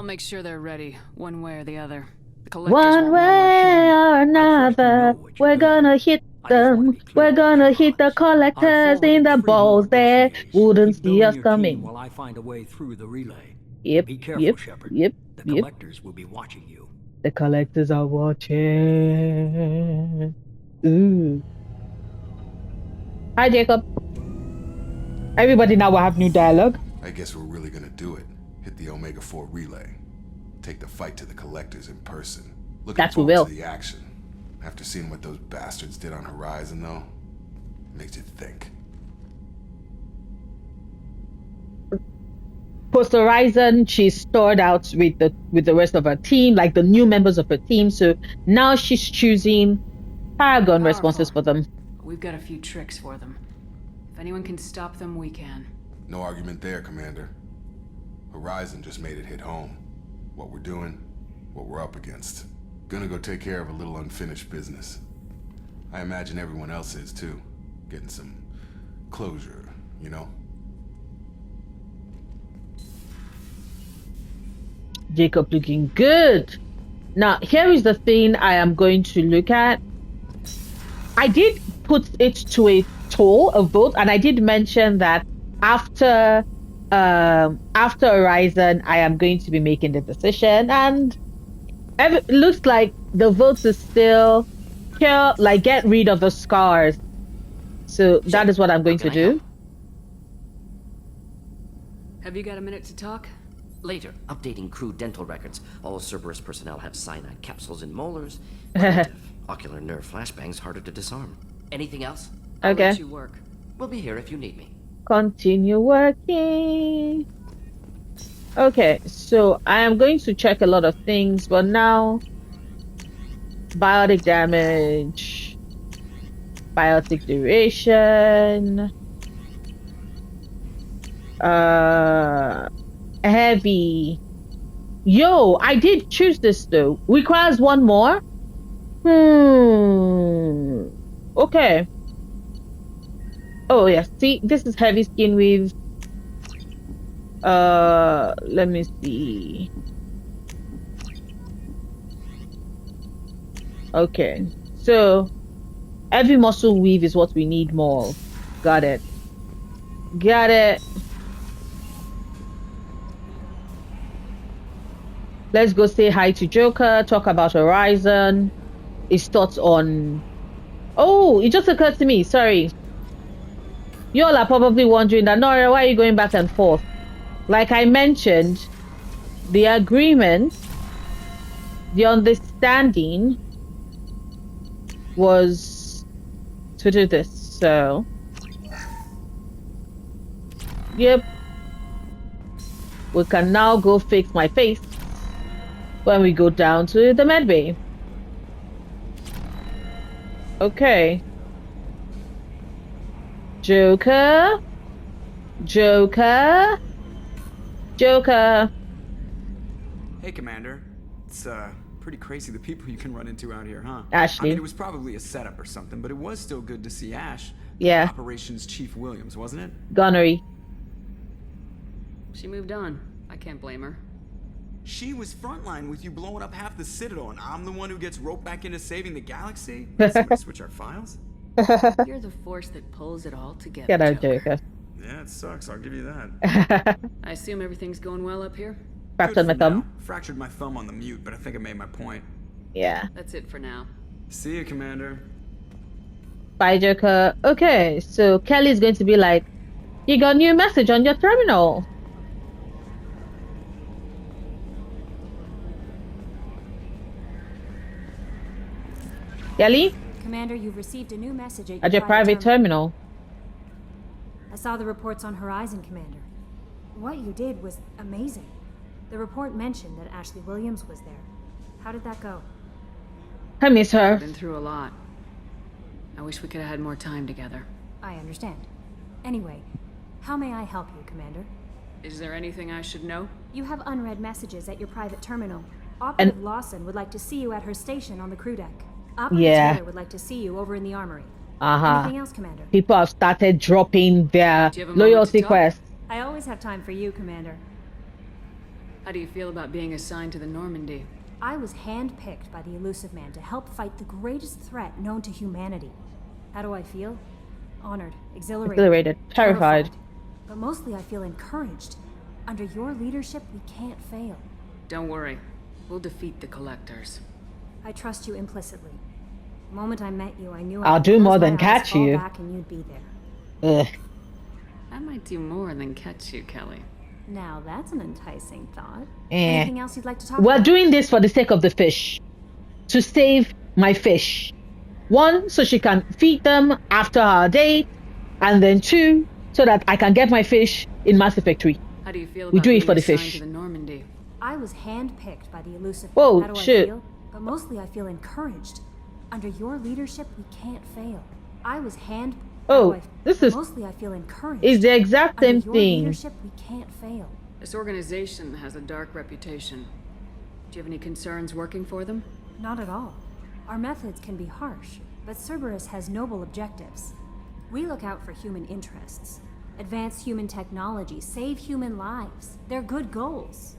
C: make sure they're ready, one way or the other. The collectors
A: one way or another, we're gonna hit them. We're gonna hit the collectors in the balls. They wouldn't see us coming.
K: While I find a way through the relay.
A: Yep.
K: Be careful, Shepard.
A: Yep.
K: The collectors will be watching you.
A: The collectors are watching. Ooh. Hi, Jacob. Everybody now will have new dialogue.
F: I guess we're really gonna do it. Hit the Omega 4 relay. Take the fight to the collectors in person. Looking forward to the action. After seeing what those bastards did on Horizon, though, makes you think.
A: Post Horizon, she's stored out with the rest of her team, like the new members of her team. So now she's choosing Paragon responses for them.
C: We've got a few tricks for them. If anyone can stop them, we can.
F: No argument there, Commander. Horizon just made it hit home. What we're doing, what we're up against. Gonna go take care of a little unfinished business. I imagine everyone else is too. Getting some closure, you know?
A: Jacob looking good. Now, here is the thing I am going to look at. I did put it to a vote, and I did mention that after Horizon, I am going to be making the decision, and it looks like the votes is still kill, like get rid of the scars. So that is what I'm going to do.
C: Have you got a minute to talk?
L: Later, updating crew dental records. All Cerberus personnel have cyanide capsules in molars. Ocular nerve flashbangs harder to disarm. Anything else?
C: I'll let you work.
L: We'll be here if you need me.
A: Continue working. Okay, so I am going to check a lot of things, but now biotic damage, biotic duration, heavy. Yo, I did choose this though. Requires one more. Okay. Oh yeah, see, this is heavy skin with let me see. Okay, so Heavy muscle weave is what we need more. Got it. Got it. Let's go say hi to Joker, talk about Horizon, his thoughts on... Oh, it just occurred to me, sorry. You all are probably wondering that, Nora, why are you going back and forth? Like I mentioned, the agreement, the understanding was to do this, so... Yep. We can now go fix my face when we go down to the med bay. Okay. Joker? Joker? Joker?
E: Hey, Commander. It's, pretty crazy the people you can run into out here, huh?
A: Ashley.
E: I mean, it was probably a setup or something, but it was still good to see Ash.
A: Yeah.
E: Operations Chief Williams, wasn't it?
A: Gunnery.
C: She moved on. I can't blame her.
E: She was frontline with you blowing up half the Citadel, and I'm the one who gets roped back into saving the galaxy? Somebody switch our files?
C: You're the force that pulls it all together,
A: Get out,
C: Joker.
A: Joker.
E: Yeah, it sucks, I'll give you that.
C: I assume everything's going well up here?
A: Fractured my thumb.
E: Now. Fractured my thumb on the mute, but I think I made my point.
A: Yeah.
C: That's it for now.
E: See you, Commander.
A: Bye, Joker. Okay, so Kelly's going to be like, you got a new message on your terminal. Kelly?
M: Commander, you've received a new message
A: At your private terminal.
M: I saw the reports on Horizon, Commander. What you did was amazing. The report mentioned that Ashley Williams was there. How did that go?
A: I miss her.
C: Been through a lot. I wish we could have had more time together.
M: I understand. Anyway, how may I help you, Commander?
C: Is there anything I should know?
M: You have unread messages at your private terminal. Operative Lawson would like to see you at her station on the crew deck. Operative Taylor would like to see you over in the armory. Anything else, Commander?
A: People have started dropping their loyalty quests.
M: I always have time for you, Commander.
C: How do you feel about being assigned to the Normandy?
M: I was handpicked by the Elusive Man to help fight the greatest threat known to humanity. How do I feel? Honored, exhilarated,
A: terrified.
M: But mostly I feel encouraged. Under your leadership, we can't fail.
C: Don't worry. We'll defeat the Collectors.
M: I trust you implicitly. The moment I met you, I knew
A: I'll do more than catch you.
M: Back and you'd be there.
A: Ugh.
C: I might do more than catch you, Kelly.
M: Now that's an enticing thought.
A: Eh.
M: Anything else you'd like to talk
A: We're
M: about?
A: doing this for the sake of the fish. To save my fish. 1, so she can feed them after our date. And then 2, so that I can get my fish in Mass Effect 3.
C: How do you feel about
A: We do it
C: being
A: for the
C: assigned
A: fish.
C: to the Normandy?
M: I was handpicked by the Elusive Man.
A: Whoa,
M: How do
A: shit.
M: I feel? But mostly I feel encouraged. Under your leadership, we can't fail. I was
A: Oh, this is...
M: Mostly I feel encouraged.
A: It's the exact same
M: Under your
A: thing.
M: leadership, we can't fail.
C: This organization has a dark reputation. Do you have any concerns working for them?
M: Not at all. Our methods can be harsh, but Cerberus has noble objectives. We look out for human interests. Advance human technology, save human lives. They're good goals.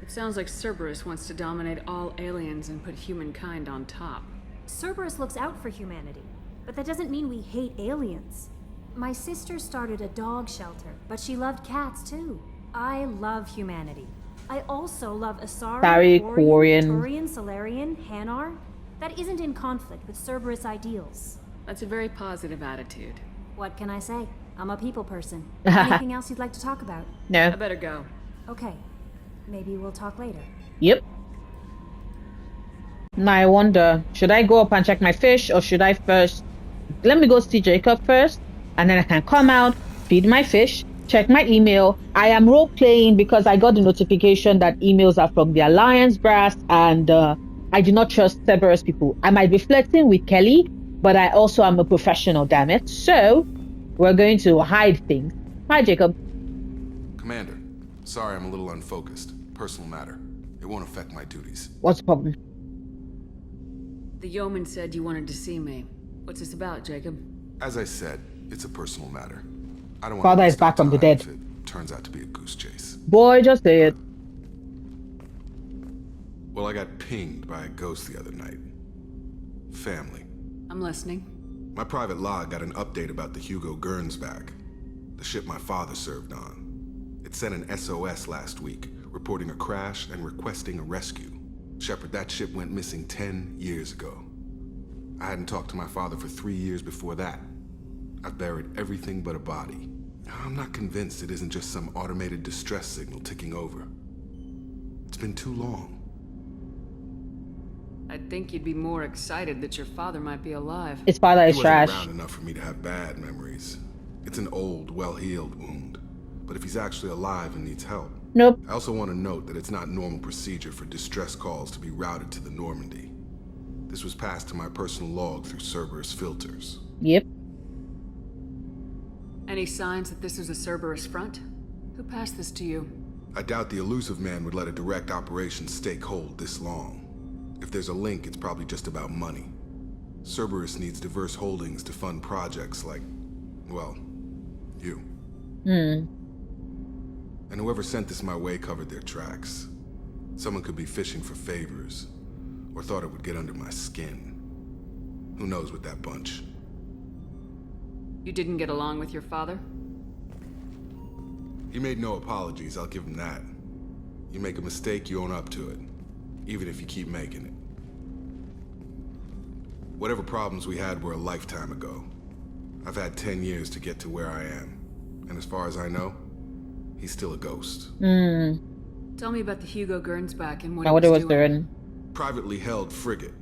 C: It sounds like Cerberus wants to dominate all aliens and put humankind on top.
M: Cerberus looks out for humanity, but that doesn't mean we hate aliens. My sister started a dog shelter, but she loved cats too. I love humanity. I also love Asari,
A: Quarian,
M: Turian, Solarian, Hanar. That isn't in conflict with Cerberus ideals.
C: That's a very positive attitude.
M: What can I say? I'm a people person. Anything else you'd like to talk about?
A: No.
C: I better go.
M: Okay. Maybe we'll talk later.
A: Yep. Now I wonder, should I go up and check my fish, or should I first... Let me go see Jacob first, and then I can come out, feed my fish, check my email. I am role-playing because I got the notification that emails are from the Alliance brass, and I do not trust Cerberus people. I might be flirting with Kelly, but I also am a professional, damn it. So, we're going to hide things. Hi, Jacob.
F: Commander, sorry I'm a little unfocused. Personal matter. It won't affect my duties.
A: What's the problem?
C: The yeoman said you wanted to see me. What's this about, Jacob?
F: As I said, it's a personal matter. I don't want
A: Father
F: to
A: is back from the dead.
F: if it turns out to be a goose chase.
A: Boy, just say it.
F: Well, I got pinged by a ghost the other night. Family.
C: I'm listening.
F: My private log got an update about the Hugo Gernsback, the ship my father served on. It sent an SOS last week, reporting a crash and requesting a rescue. Shepard, that ship went missing 10 years ago. I hadn't talked to my father for 3 years before that. I've buried everything but a body. I'm not convinced it isn't just some automated distress signal ticking over. It's been too long.
C: I'd think you'd be more excited that your father might be alive.
A: His father is trash.
F: He wasn't around enough for me to have bad memories. It's an old, well-healed wound. But if he's actually alive and needs help...
A: Nope.
F: I also want to note that it's not normal procedure for distress calls to be routed to the Normandy. This was passed to my personal log through Cerberus filters.
A: Yep.
C: Any signs that this is a Cerberus front? Who passed this to you?
F: I doubt the elusive man would let a direct operation stake hold this long. If there's a link, it's probably just about money. Cerberus needs diverse holdings to fund projects like, well, you. And whoever sent this my way covered their tracks. Someone could be fishing for favors, or thought it would get under my skin. Who knows with that bunch?
C: You didn't get along with your father?
F: He made no apologies, I'll give him that. You make a mistake, you own up to it. Even if you keep making it. Whatever problems we had were a lifetime ago. I've had 10 years to get to where I am. And as far as I know, he's still a ghost.
C: Tell me about the Hugo Gernsback and what
A: What
C: it
A: it
C: was
A: was
C: doing.
A: doing.
F: Privately held frigate.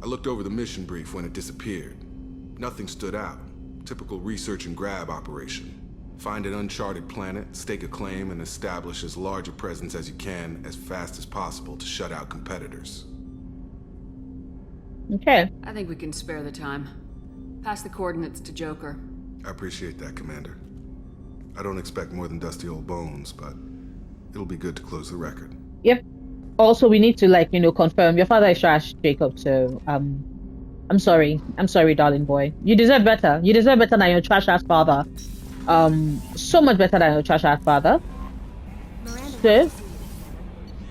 F: I looked over the mission brief when it disappeared. Nothing stood out. Typical research and grab operation. Find an uncharted planet, stake a claim, and establish as large a presence as you can as fast as possible to shut out competitors.
A: Okay.
C: I think we can spare the time. Pass the coordinates to Joker.
F: I appreciate that, Commander. I don't expect more than dusty old bones, but it'll be good to close the record.
A: Yep. Also, we need to, confirm your father is trash, Jacob, so, I'm sorry. I'm sorry, darling boy. You deserve better. You deserve better than your trash-ass father. So much better than your trash-ass father. So,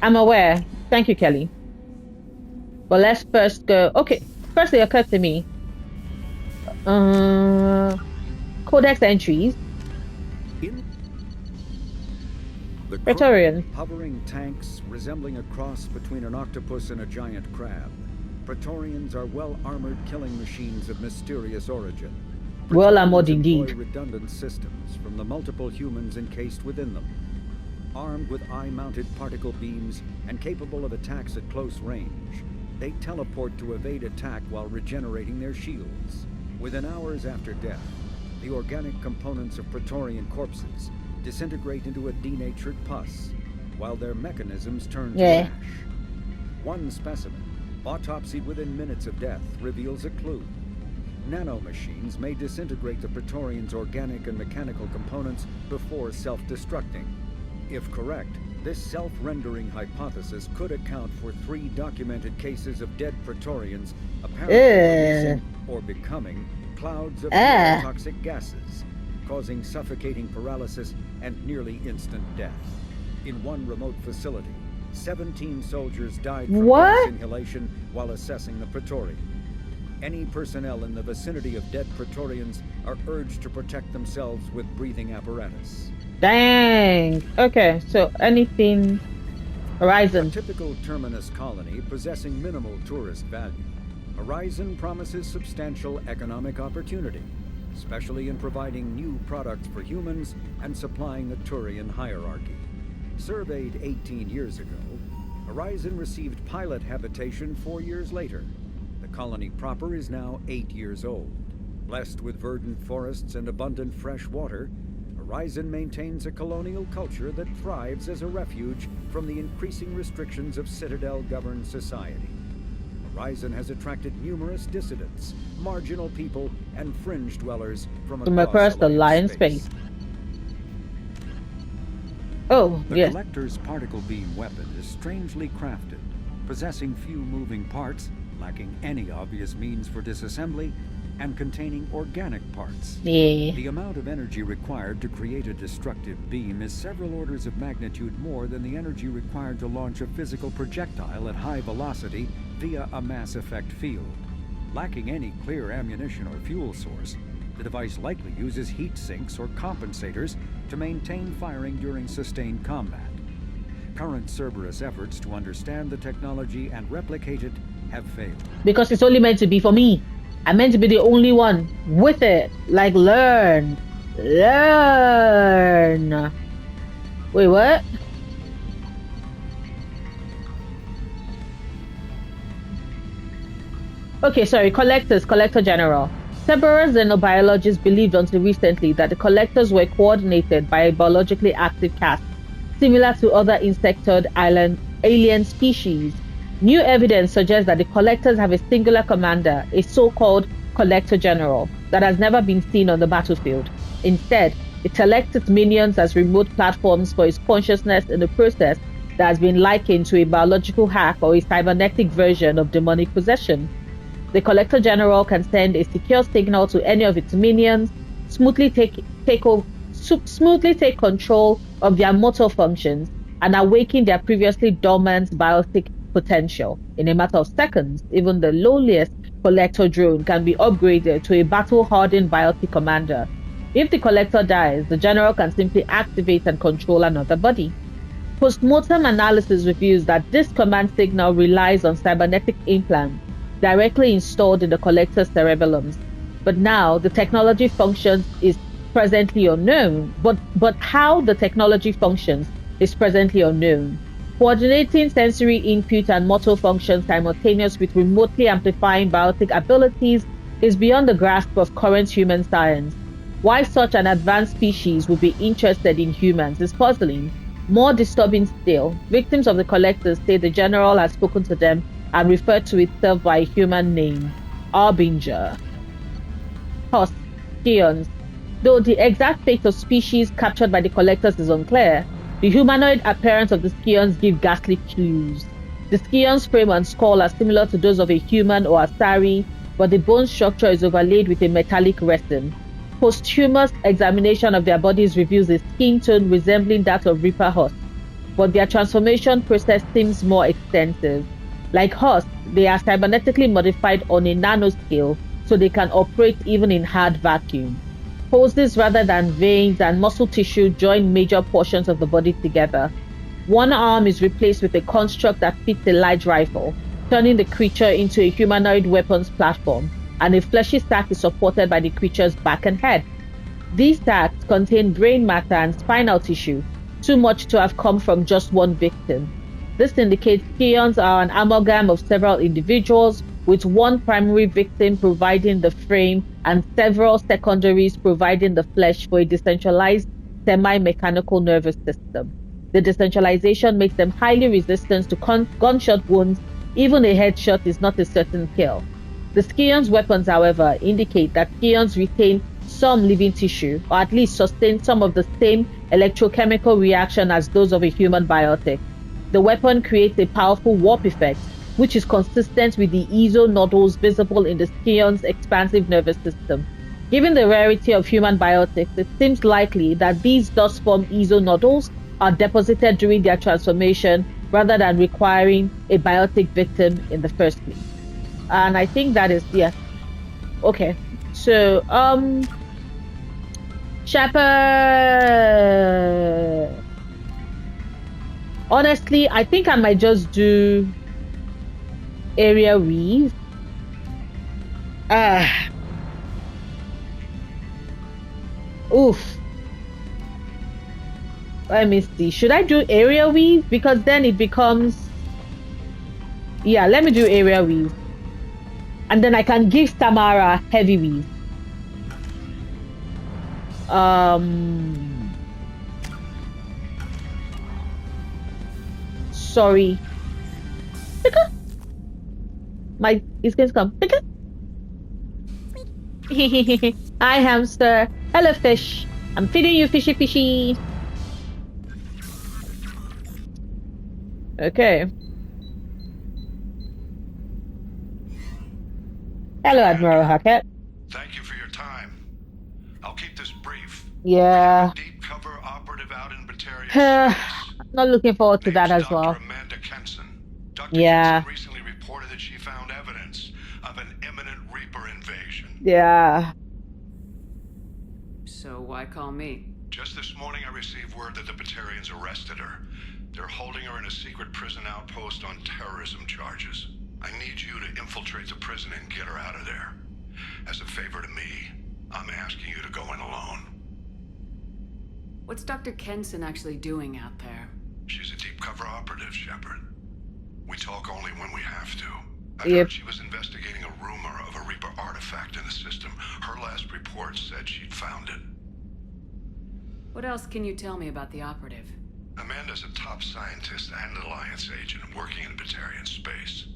A: I'm aware. Thank you, Kelly. But let's first go... Okay, firstly occurred to me. Codex entries.
N: The
A: Praetorian.
N: Hovering tanks resembling a cross between an octopus and a giant crab. Praetorians are well-armored killing machines of mysterious origin.
A: Well armored
N: employ
A: indeed.
N: redundant systems from the multiple humans encased within them. Armed with eye-mounted particle beams and capable of attacks at close range, they teleport to evade attack while regenerating their shields. Within hours after death, the organic components of Praetorian corpses disintegrate into a denatured pus, while their mechanisms turn to ash. One specimen, autopsied within minutes of death, reveals a clue. Nanomachines may disintegrate the Praetorians' organic and mechanical components before self-destructing. If correct, this self-rendering hypothesis could account for 3 documented cases of dead Praetorians apparently releasing or becoming clouds of toxic gases, causing suffocating paralysis and nearly instant death. In one remote facility, 17 soldiers died from gas inhalation while assessing the Praetorian. Any personnel in the vicinity of dead Praetorians are urged to protect themselves with breathing apparatus.
A: Dang. Okay, so anything... Horizon.
N: A typical terminus colony possessing minimal tourist value. Horizon promises substantial economic opportunity, especially in providing new products for humans and supplying the Turian hierarchy. Surveyed 18 years ago, Horizon received pilot habitation 4 years later. The colony proper is now 8 years old. Blessed with verdant forests and abundant fresh water, Horizon maintains a colonial culture that thrives as a refuge from the increasing restrictions of Citadel-governed society. Horizon has attracted numerous dissidents, marginal people, and fringe dwellers from across the Alliance space.
A: Oh,
N: the
A: yes.
N: Collector's particle beam weapon is strangely crafted, possessing few moving parts, lacking any obvious means for disassembly, and containing organic parts. The amount of energy required to create a destructive beam is several orders of magnitude more than the energy required to launch a physical projectile at high velocity via a mass effect field. Lacking any clear ammunition or fuel source, the device likely uses heat sinks or compensators to maintain firing during sustained combat. Current Cerberus efforts to understand the technology and replicate it have failed.
A: Because it's only meant to be for me. I'm meant to be the only one with it. Like, learn. Learn. Wait, what? Okay, sorry. Collector General. Cerberus xenobiologists believed until recently that the collectors were coordinated by a biologically active caste, similar to other insectoid alien species. New evidence suggests that the collectors have a singular commander, a so-called Collector General, that has never been seen on the battlefield. Instead, it selects its minions as remote platforms for its consciousness in a process that has been likened to a biological hack or a cybernetic version of demonic possession. The Collector General can send a secure signal to any of its minions, smoothly take control of their motor functions, and awaken their previously dormant biotic potential. In a matter of seconds, even the lowliest Collector drone can be upgraded to a battle-hardened biotic commander. If the Collector dies, the General can simply activate and control another body. Postmortem analysis reveals that this command signal relies on cybernetic implants directly installed in the Collector's cerebellums. But now the technology functions is presently unknown. But how the technology functions is presently unknown. Coordinating sensory input and motor function simultaneous with remotely amplifying biotic abilities is beyond the grasp of current human science. Why such an advanced species would be interested in humans is puzzling. More disturbing still, victims of the Collectors say the General has spoken to them and referred to itself by a human name, Harbinger. Husks, Scions. Though the exact fate of species captured by the Collectors is unclear, the humanoid appearance of the Scions give ghastly clues. The Scions' frame and skull are similar to those of a human or Asari, but the bone structure is overlaid with a metallic resin. Posthumous examination of their bodies reveals a skin tone resembling that of Reaper Husks, but their transformation process seems more extensive. Like Husks, they are cybernetically modified on a nanoscale, so they can operate even in hard vacuum. Pulses rather than veins and muscle tissue join major portions of the body together. One arm is replaced with a construct that fits a large rifle, turning the creature into a humanoid weapons platform, and a fleshy sac is supported by the creature's back and head. These sacs contain brain matter and spinal tissue, too much to have come from just one victim. This indicates Scions are an amalgam of several individuals, with one primary victim providing the frame and several secondaries providing the flesh for a decentralized semi-mechanical nervous system. The decentralization makes them highly resistant to gunshot wounds. Even a headshot is not a certain kill. The Scions' weapons, however, indicate that Scions retain some living tissue, or at least sustain some of the same electrochemical reaction as those of a human biotic. The weapon creates a powerful warp effect, which is consistent with the ESO nodules visible in the Scion's expansive nervous system. Given the rarity of human biotics, it seems likely that these dust-form ESO nodules are deposited during their transformation rather than requiring a biotic victim in the first place. And I think that is, yeah. Okay. So, Shepard. Honestly, I think I might just do area weave. Oof. Let me see. Should I do area weave? Because then it becomes... Yeah, let me do area weave. And then I can give Samara heavy weave. Sorry. It's going to come. Hi, hamster. Hello, fish. I'm feeding you, fishy, fishy. Okay. Hello, Admiral Hackett.
O: Thank you for your time. I'll keep this brief.
A: Yeah.
O: Deep cover operative out in Batarian
A: Not looking forward to that as well.
O: Amanda Kenson.
A: Yeah.
O: Kenson recently reported that she found evidence of an imminent
A: Yeah.
C: So why call me?
O: Just this morning I received word that the Batarians arrested her. They're holding her in a secret prison outpost on terrorism charges. I need you to infiltrate the prison and get her out of there. As a favor to me, I'm asking you to go in alone.
C: What's Dr. Kenson actually doing out there?
O: She's a deep cover operative, Shepard. We talk only when we have to. I
A: Yep.
O: heard she was investigating a rumor of a Reaper artifact in the system. Her last report said she'd found it.
C: What else can you tell me about the operative?
O: Amanda's a top scientist and Alliance agent working in Batarian space.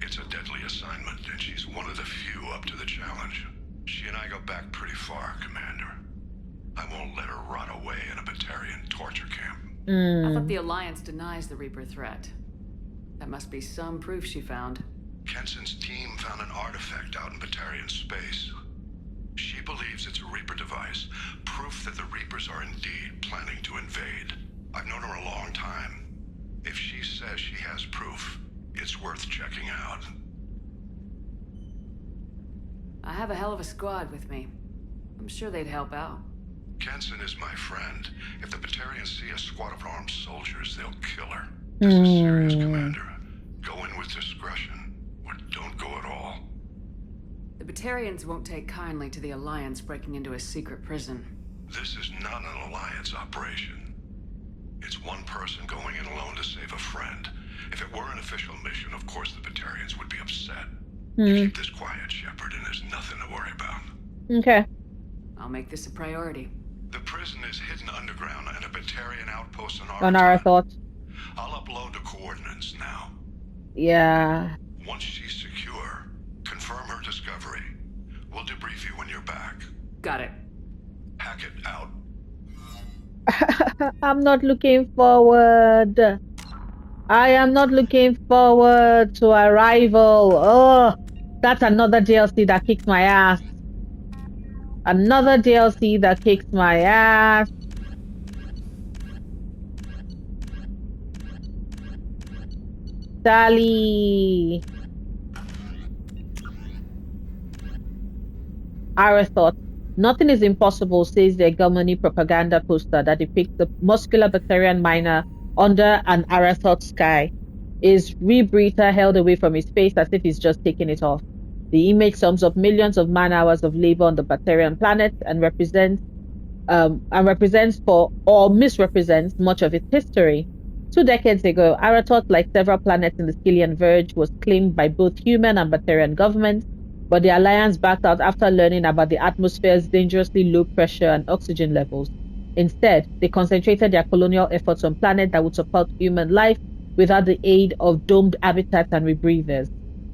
O: It's a deadly assignment, and she's one of the few up to the challenge. She and I go back pretty far, Commander. I won't let her rot away in a Batarian torture camp.
C: I thought the Alliance denies the Reaper threat. That must be some proof she found.
O: Kenson's team found an artifact out in Batarian space. She believes it's a Reaper device, proof that the Reapers are indeed planning to invade. I've known her a long time. If she says she has proof, it's worth checking out.
C: I have a hell of a squad with me. I'm sure they'd help out.
O: Kenson is my friend. If the Batarians see a squad of armed soldiers, they'll kill her. This is serious, Commander. Go in with discretion, or don't go at all.
C: The Batarians won't take kindly to the Alliance breaking into a secret prison.
O: This is not an Alliance operation. It's one person going in alone to save a friend. If it were an official mission, of course the Batarians would be upset. You keep this quiet, Shepard, and there's nothing to worry about.
A: Okay.
C: I'll make this a priority.
O: The prison is hidden underground and a Batarian outpost
A: On our thoughts.
O: I'll upload the coordinates now.
A: Yeah.
O: Once she's secure, confirm her discovery. We'll debrief you when you're back.
C: Got it.
O: Hackett out.
A: I'm not looking forward. I am not looking forward to Arrival. Oh, that's another DLC that kicks my ass. Another DLC that kicks my ass. Sally. Ira thought, nothing is impossible, says the hegemony propaganda poster that depicts the muscular Bacterian miner under an Arathot sky. His rebreather held away from his face as if he's just taking it off. The image sums up millions of man-hours of labor on the Bacterian planet and represents for or misrepresents much of its history. 2 decades ago, Arathot, like several planets in the Skillian Verge, was claimed by both human and Bacterian governments, but the Alliance backed out after learning about the atmosphere's dangerously low pressure and oxygen levels. Instead, they concentrated their colonial efforts on planets that would support human life without the aid of domed habitats and rebreathers.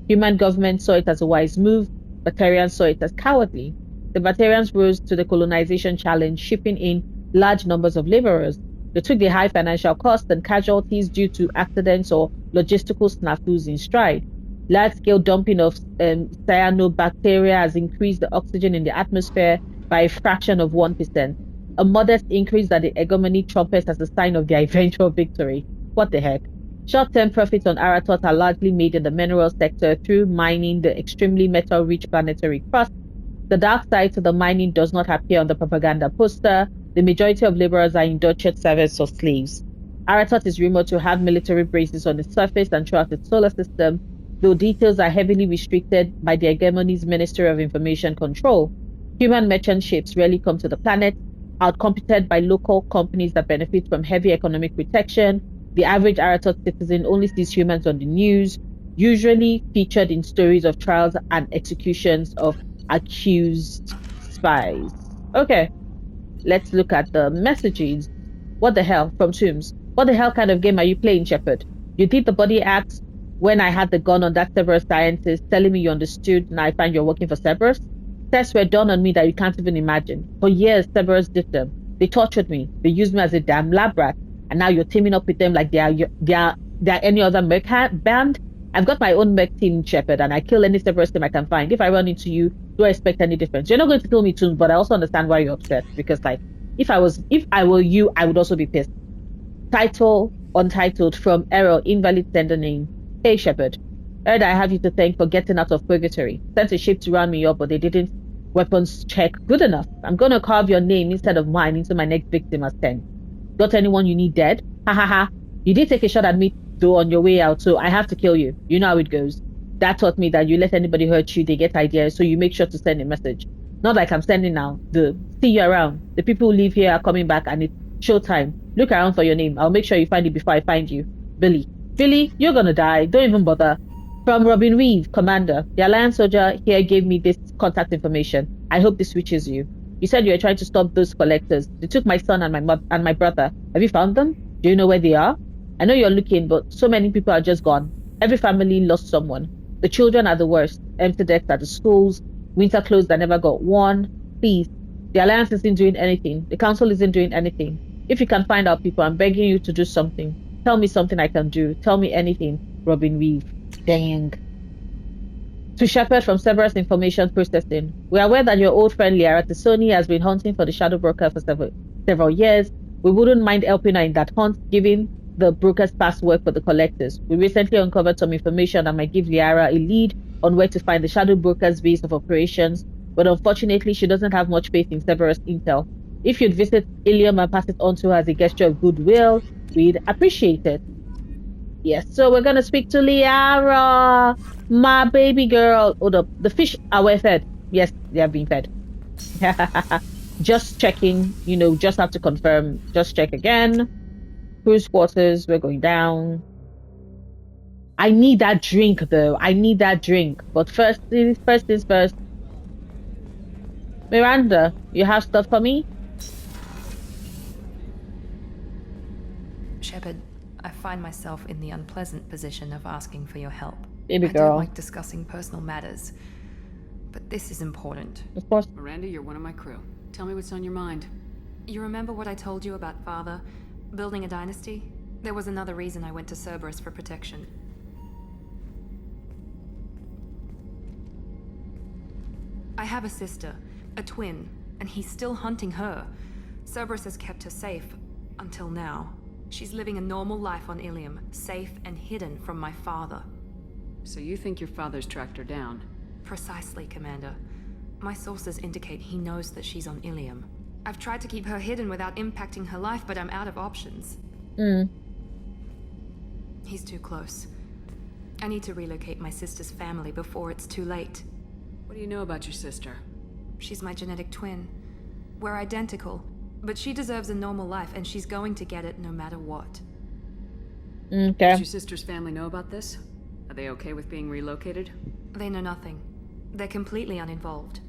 A: Human governments saw it as a wise move, Bacterians saw it as cowardly. The Bacterians rose to the colonization challenge, shipping in large numbers of laborers. They took the high financial costs and casualties due to accidents or logistical snafus in stride. Large-scale dumping of cyanobacteria has increased the oxygen in the atmosphere by a fraction of 1%, a modest increase that the hegemony trumpets as a sign of their eventual victory. What the heck? Short-term profits on Arathot are largely made in the mineral sector through mining the extremely metal-rich planetary crust. The dark side to the mining does not appear on the propaganda poster. The majority of laborers are indentured servants or slaves. Arathot is rumored to have military bases on its surface and throughout its solar system, though details are heavily restricted by the hegemony's Ministry of Information Control. Human merchant ships rarely come to the planet, outcompeted by local companies that benefit from heavy economic protection. The average Arathot citizen only sees humans on the news, usually featured in stories of trials and executions of accused spies. Okay, let's look at the messages. What the hell? From Tombs. What the hell kind of game are you playing, Shepard? You did the body act when I had the gun on that Cerberus scientist telling me you understood, and I find you're working for Cerberus? Tests were done on me that you can't even imagine. For years, Cerberus did them. They tortured me. They used me as a damn lab rat. And now you're teaming up with them like they are any other merc band? I've got my own merc team, Shepard, and I kill any Cerberus team I can find. If I run into you, do I expect any difference? You're not going to kill me too, but I also understand why you're upset. Because, like, if I were you, I would also be pissed. Title, untitled, from error, invalid sender name. Hey, Shepard. Heard I have you to thank for getting out of purgatory. Sent a ship to round me up, but they didn't weapons check good enough. I'm gonna carve your name instead of mine into my next victim as 10. Got anyone you need dead? Ha ha ha. You did take a shot at me though on your way out, so I have to kill you. You know how it goes. That taught me that you let anybody hurt you, they get ideas, so you make sure to send a message. Not like I'm sending now. See you around. The people who live here are coming back and it's showtime. Look around for your name. I'll make sure you find it before I find you. Billy. Billy, you're gonna die. Don't even bother. From Robin Reeve, Commander. The Alliance soldier here gave me this contact information. I hope this reaches you. You said you were trying to stop those collectors. They took my son and my brother. Have you found them? Do you know where they are? I know you're looking, but so many people are just gone. Every family lost someone. The children are the worst. Empty decks at the schools. Winter clothes that never got worn. Please. The Alliance isn't doing anything. The Council isn't doing anything. If you can find out people, I'm begging you to do something. Tell me something I can do. Tell me anything. Robin Reeve. Dang. To Shepard from Cerberus Information Processing. We are aware that your old friend Liara Tissoni has been hunting for the Shadow Broker for several years. We wouldn't mind helping her in that hunt, given the broker's past work for the collectors. We recently uncovered some information that might give Liara a lead on where to find the Shadow Broker's base of operations, but unfortunately she doesn't have much faith in Cerberus intel. If you'd visit Ilium and pass it on to her as a gesture of goodwill, we'd appreciate it. Yes, so we're gonna speak to Liara, my baby girl. Hold up, the fish are well fed. Yes, they have been fed. Just checking, just have to confirm. Just check again. Cruise quarters, we're going down. I need that drink though. I need that drink. But first things first. Miranda, you have stuff for me?
P: Shepard, I find myself in the unpleasant position of asking for your help.
A: Baby
P: I
A: girl.
P: don't like discussing personal matters, but this is important.
A: Of course.
C: Miranda, you're one of my crew. Tell me what's on your mind.
P: You remember what I told you about Father? Building a dynasty? There was another reason I went to Cerberus for protection. I have a sister, a twin, and he's still hunting her. Cerberus has kept her safe, until now. She's living a normal life on Ilium, safe and hidden from my father.
C: So you think your father's tracked her down?
P: Precisely, Commander. My sources indicate he knows that she's on Ilium. I've tried to keep her hidden without impacting her life, but I'm out of options. He's too close. I need to relocate my sister's family before it's too late.
C: What do you know about your sister?
P: She's my genetic twin. We're identical, but she deserves a normal life, and she's going to get it no matter what.
A: Okay.
C: Does your sister's family know about this? Are they okay with being relocated?
P: They know nothing. They're completely uninvolved.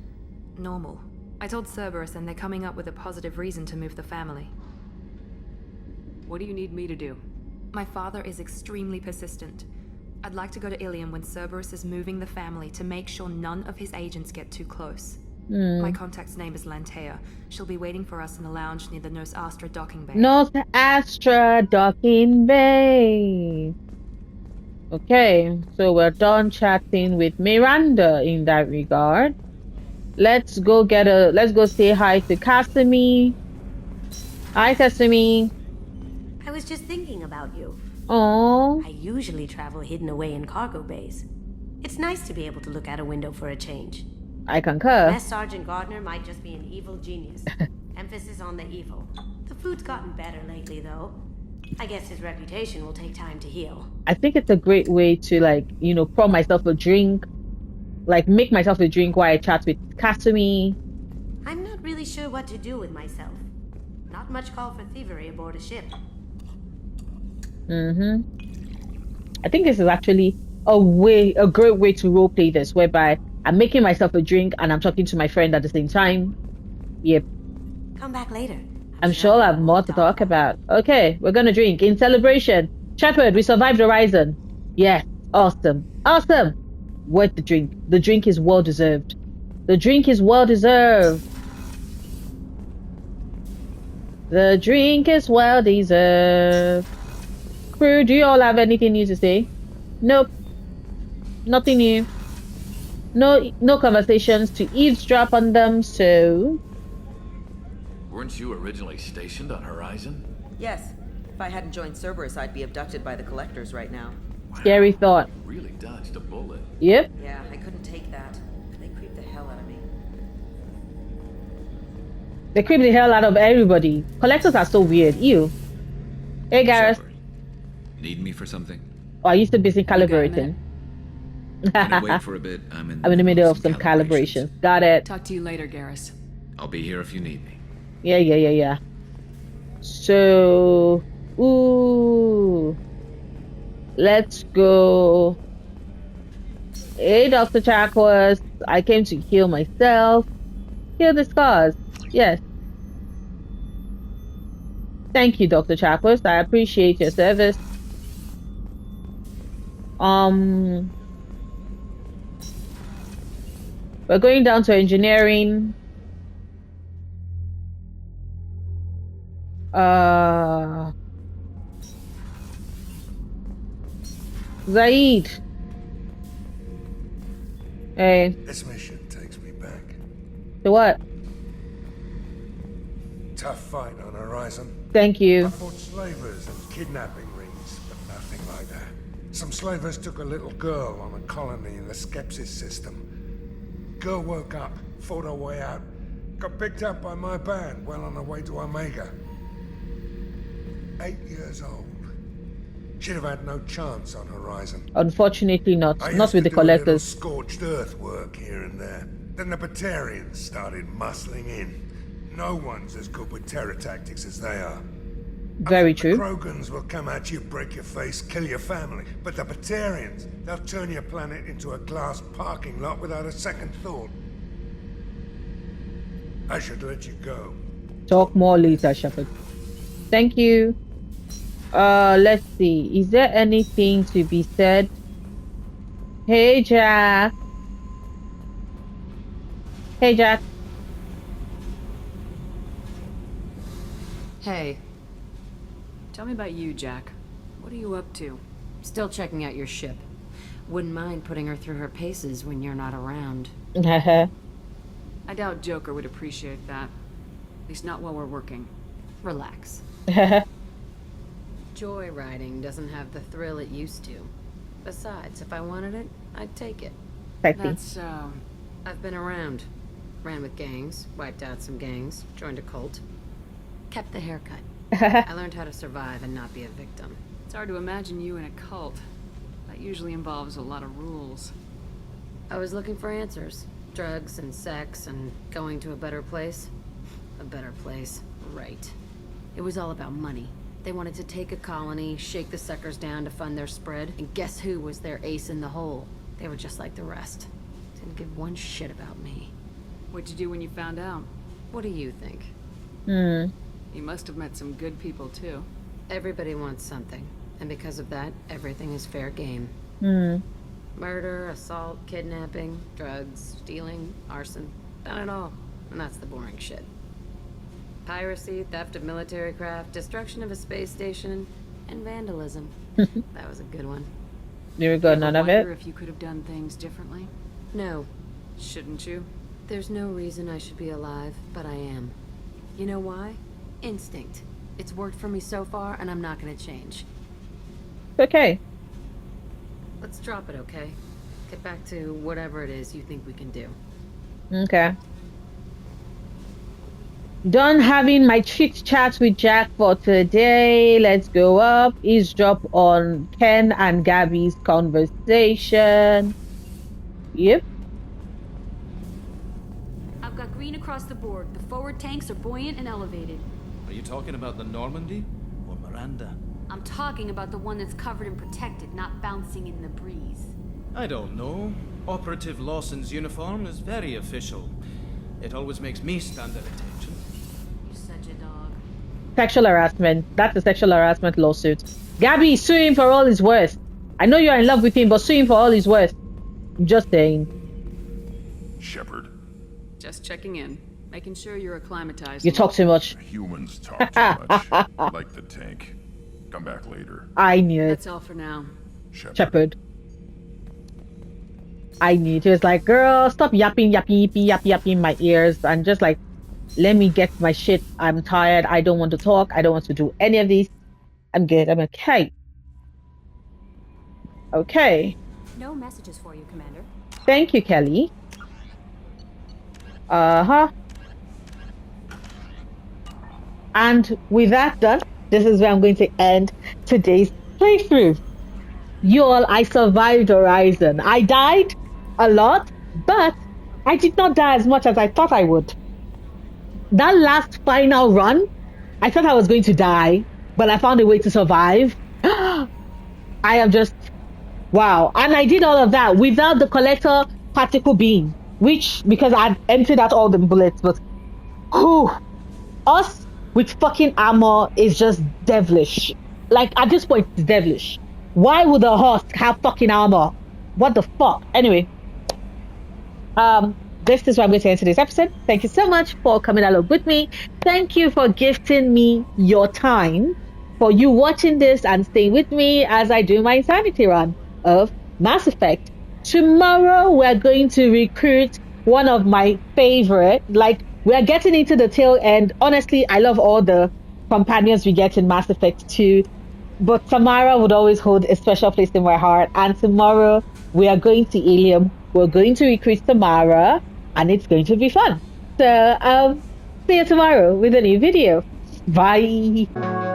P: Normal. I told Cerberus, and they're coming up with a positive reason to move the family.
C: What do you need me to do?
P: My father is extremely persistent. I'd like to go to Ilium when Cerberus is moving the family to make sure none of his agents get too close. My contact's name is Lantea. She'll be waiting for us in the lounge near the Nos Astra docking bay.
A: Nos Astra docking bay. Okay, so we're done chatting with Miranda in that regard. Let's go say hi to Casimir. Hi, Casimir.
D: I was just thinking about you.
A: Oh.
D: I usually travel hidden away in cargo bays. It's nice to be able to look out a window for a change.
A: I concur.
D: Mess Sergeant Gardner might just be an evil genius. Emphasis on the evil. The food's gotten better lately, though. I guess his reputation will take time to heal.
A: I think it's a great way to, pour myself a drink. Make myself a drink while I chat with Casimir.
D: I'm not really sure what to do with myself. Not much call for thievery aboard a ship.
A: I think this is actually a great way to roleplay this, whereby I'm making myself a drink and I'm talking to my friend at the same time. Yep.
D: Come back later.
A: I'm sure I'll have more to talk about. Okay, we're gonna drink in celebration. Shepard, we survived Horizon. Yeah, awesome. Awesome! Worth the drink. The drink is well deserved. The drink is well deserved. The drink is well deserved. Crew, do you all have anything new to say? Nope. Nothing new. No conversations to eavesdrop on them, so...
I: Weren't you originally stationed on Horizon?
Q: Yes. If I hadn't joined Cerberus, I'd be abducted by the Collectors right now.
A: Scary thought.
B: Really dodged a bullet.
A: Yep.
J: Yeah, I couldn't take that. They creep the hell out of me.
A: They creep the hell out of everybody. Collectors are so weird. Ew. Hey, Gareth.
B: Need me for something?
A: Oh, I used to busy calibrating.
B: Can I wait for a bit? I'm in
A: the middle of some calibrations. Got it.
C: Talk to you later, Garrus.
B: I'll be here if you need me.
A: Yeah. So, ooh, let's go. Hey, Dr. Chakwas. I came to heal myself. Heal the scars. Yes. Thank you, Dr. Chakwas. I appreciate your service. We're going down to engineering. Zaid. Hey.
O: This mission takes me back.
A: To what?
O: Tough fight on Horizon.
A: Thank you.
O: I fought slavers and kidnapping rings, but nothing like that. Some slavers took a little girl on a colony in the Skepsis system. Girl woke up, fought her way out, got picked up by my band well on her way to Omega. 8 years old. She'd have had no chance on Horizon.
A: Unfortunately not.
O: I
A: Not
O: used
A: with the
O: to do a little
A: collectors.
O: scorched earth work here and there. Then the Batarians started muscling in. No one's as good with terror tactics as they are.
A: Very true.
O: The Krogans will come at you, break your face, kill your family. But the Batarians, they'll turn your planet into a glass parking lot without a second thought. I should let you go.
A: Talk more later, Shepard. Thank you. Let's see. Is there anything to be said? Hey, Jack. Hey, Jack.
J: Hey.
C: Tell me about you, Jack. What are you up to?
J: Still checking out your ship. Wouldn't mind putting her through her paces when you're not around.
C: I doubt Joker would appreciate that. At least not while we're working.
J: Relax. Joyriding doesn't have the thrill it used to. Besides, if I wanted it, I'd take it.
C: That's,
J: I've been around. Ran with gangs, wiped out some gangs, joined a cult. Kept the haircut. I learned how to survive and not be a victim.
C: It's hard to imagine you in a cult. That usually involves a lot of rules.
J: I was looking for answers. Drugs and sex and going to a better place. A better place, right. It was all about money. They wanted to take a colony, shake the suckers down to fund their spread, and guess who was their ace in the hole? They were just like the rest. Didn't give one shit about me.
C: What'd you do when you found out?
J: What do you think?
C: You must have met some good people, too.
J: Everybody wants something, and because of that, everything is fair game. Murder, assault, kidnapping, drugs, stealing, arson. Done it all. And that's the boring shit. Piracy, theft of military craft, destruction of a space station, and vandalism. That was a good one.
A: There we go, none of it.
C: Wonder if you could have done things differently?
J: No.
C: Shouldn't you?
J: There's no reason I should be alive, but I am. You know why? Instinct. It's worked for me so far, and I'm not gonna change.
A: Okay.
J: Let's drop it, okay? Get back to whatever it is you think we can do.
A: Okay. Done having my chit chat with Jack for today. Let's go up. Eavesdrop on Ken and Gabby's conversation. Yep.
Q: I've got green across the board. The forward tanks are buoyant and elevated.
R: Are you talking about the Normandy or Miranda?
Q: I'm talking about the one that's covered and protected, not bouncing in the breeze.
R: I don't know. Operative Lawson's uniform is very official. It always makes me stand at attention.
Q: You're such a dog.
A: Sexual harassment. That's a sexual harassment lawsuit. Gabby, sue him for all his worth. I know you're in love with him, but sue him for all his worth. I'm just saying.
O: Shepard.
C: Just checking in. Making sure you're acclimatized.
A: You talk too much.
O: Humans talk too much. Like the tank. Come back later.
A: I knew it.
C: That's all for now.
A: Shepard. I knew it. It was like, girl, stop yapping in my ears and just like, let me get my shit. I'm tired. I don't want to talk. I don't want to do any of these. I'm good. I'm okay. Okay.
M: No messages for you, Commander.
A: Thank you, Kelly. Uh-huh. And with that done, this is where I'm going to end today's playthrough. You all, I survived Horizon. I died a lot, but I did not die as much as I thought I would. That last final run, I thought I was going to die, but I found a way to survive. I am just, wow. And I did all of that without the collector particle beam, which, because I emptied out all the bullets, but whew, us with fucking armor is just devilish. Like, at this point, it's devilish. Why would the Husk have fucking armor? What the fuck? Anyway, this is where I'm going to end today's episode. Thank you so much for coming along with me. Thank you for gifting me your time, for you watching this and staying with me as I do my insanity run of Mass Effect. Tomorrow, we're going to recruit one of my favorite, like, we're getting into the tail end. Honestly, I love all the companions we get in Mass Effect 2, but Tamara would always hold a special place in my heart. And tomorrow, we are going to Ilium. We're going to recruit Tamara, and it's going to be fun. So, see you tomorrow with a new video. Bye.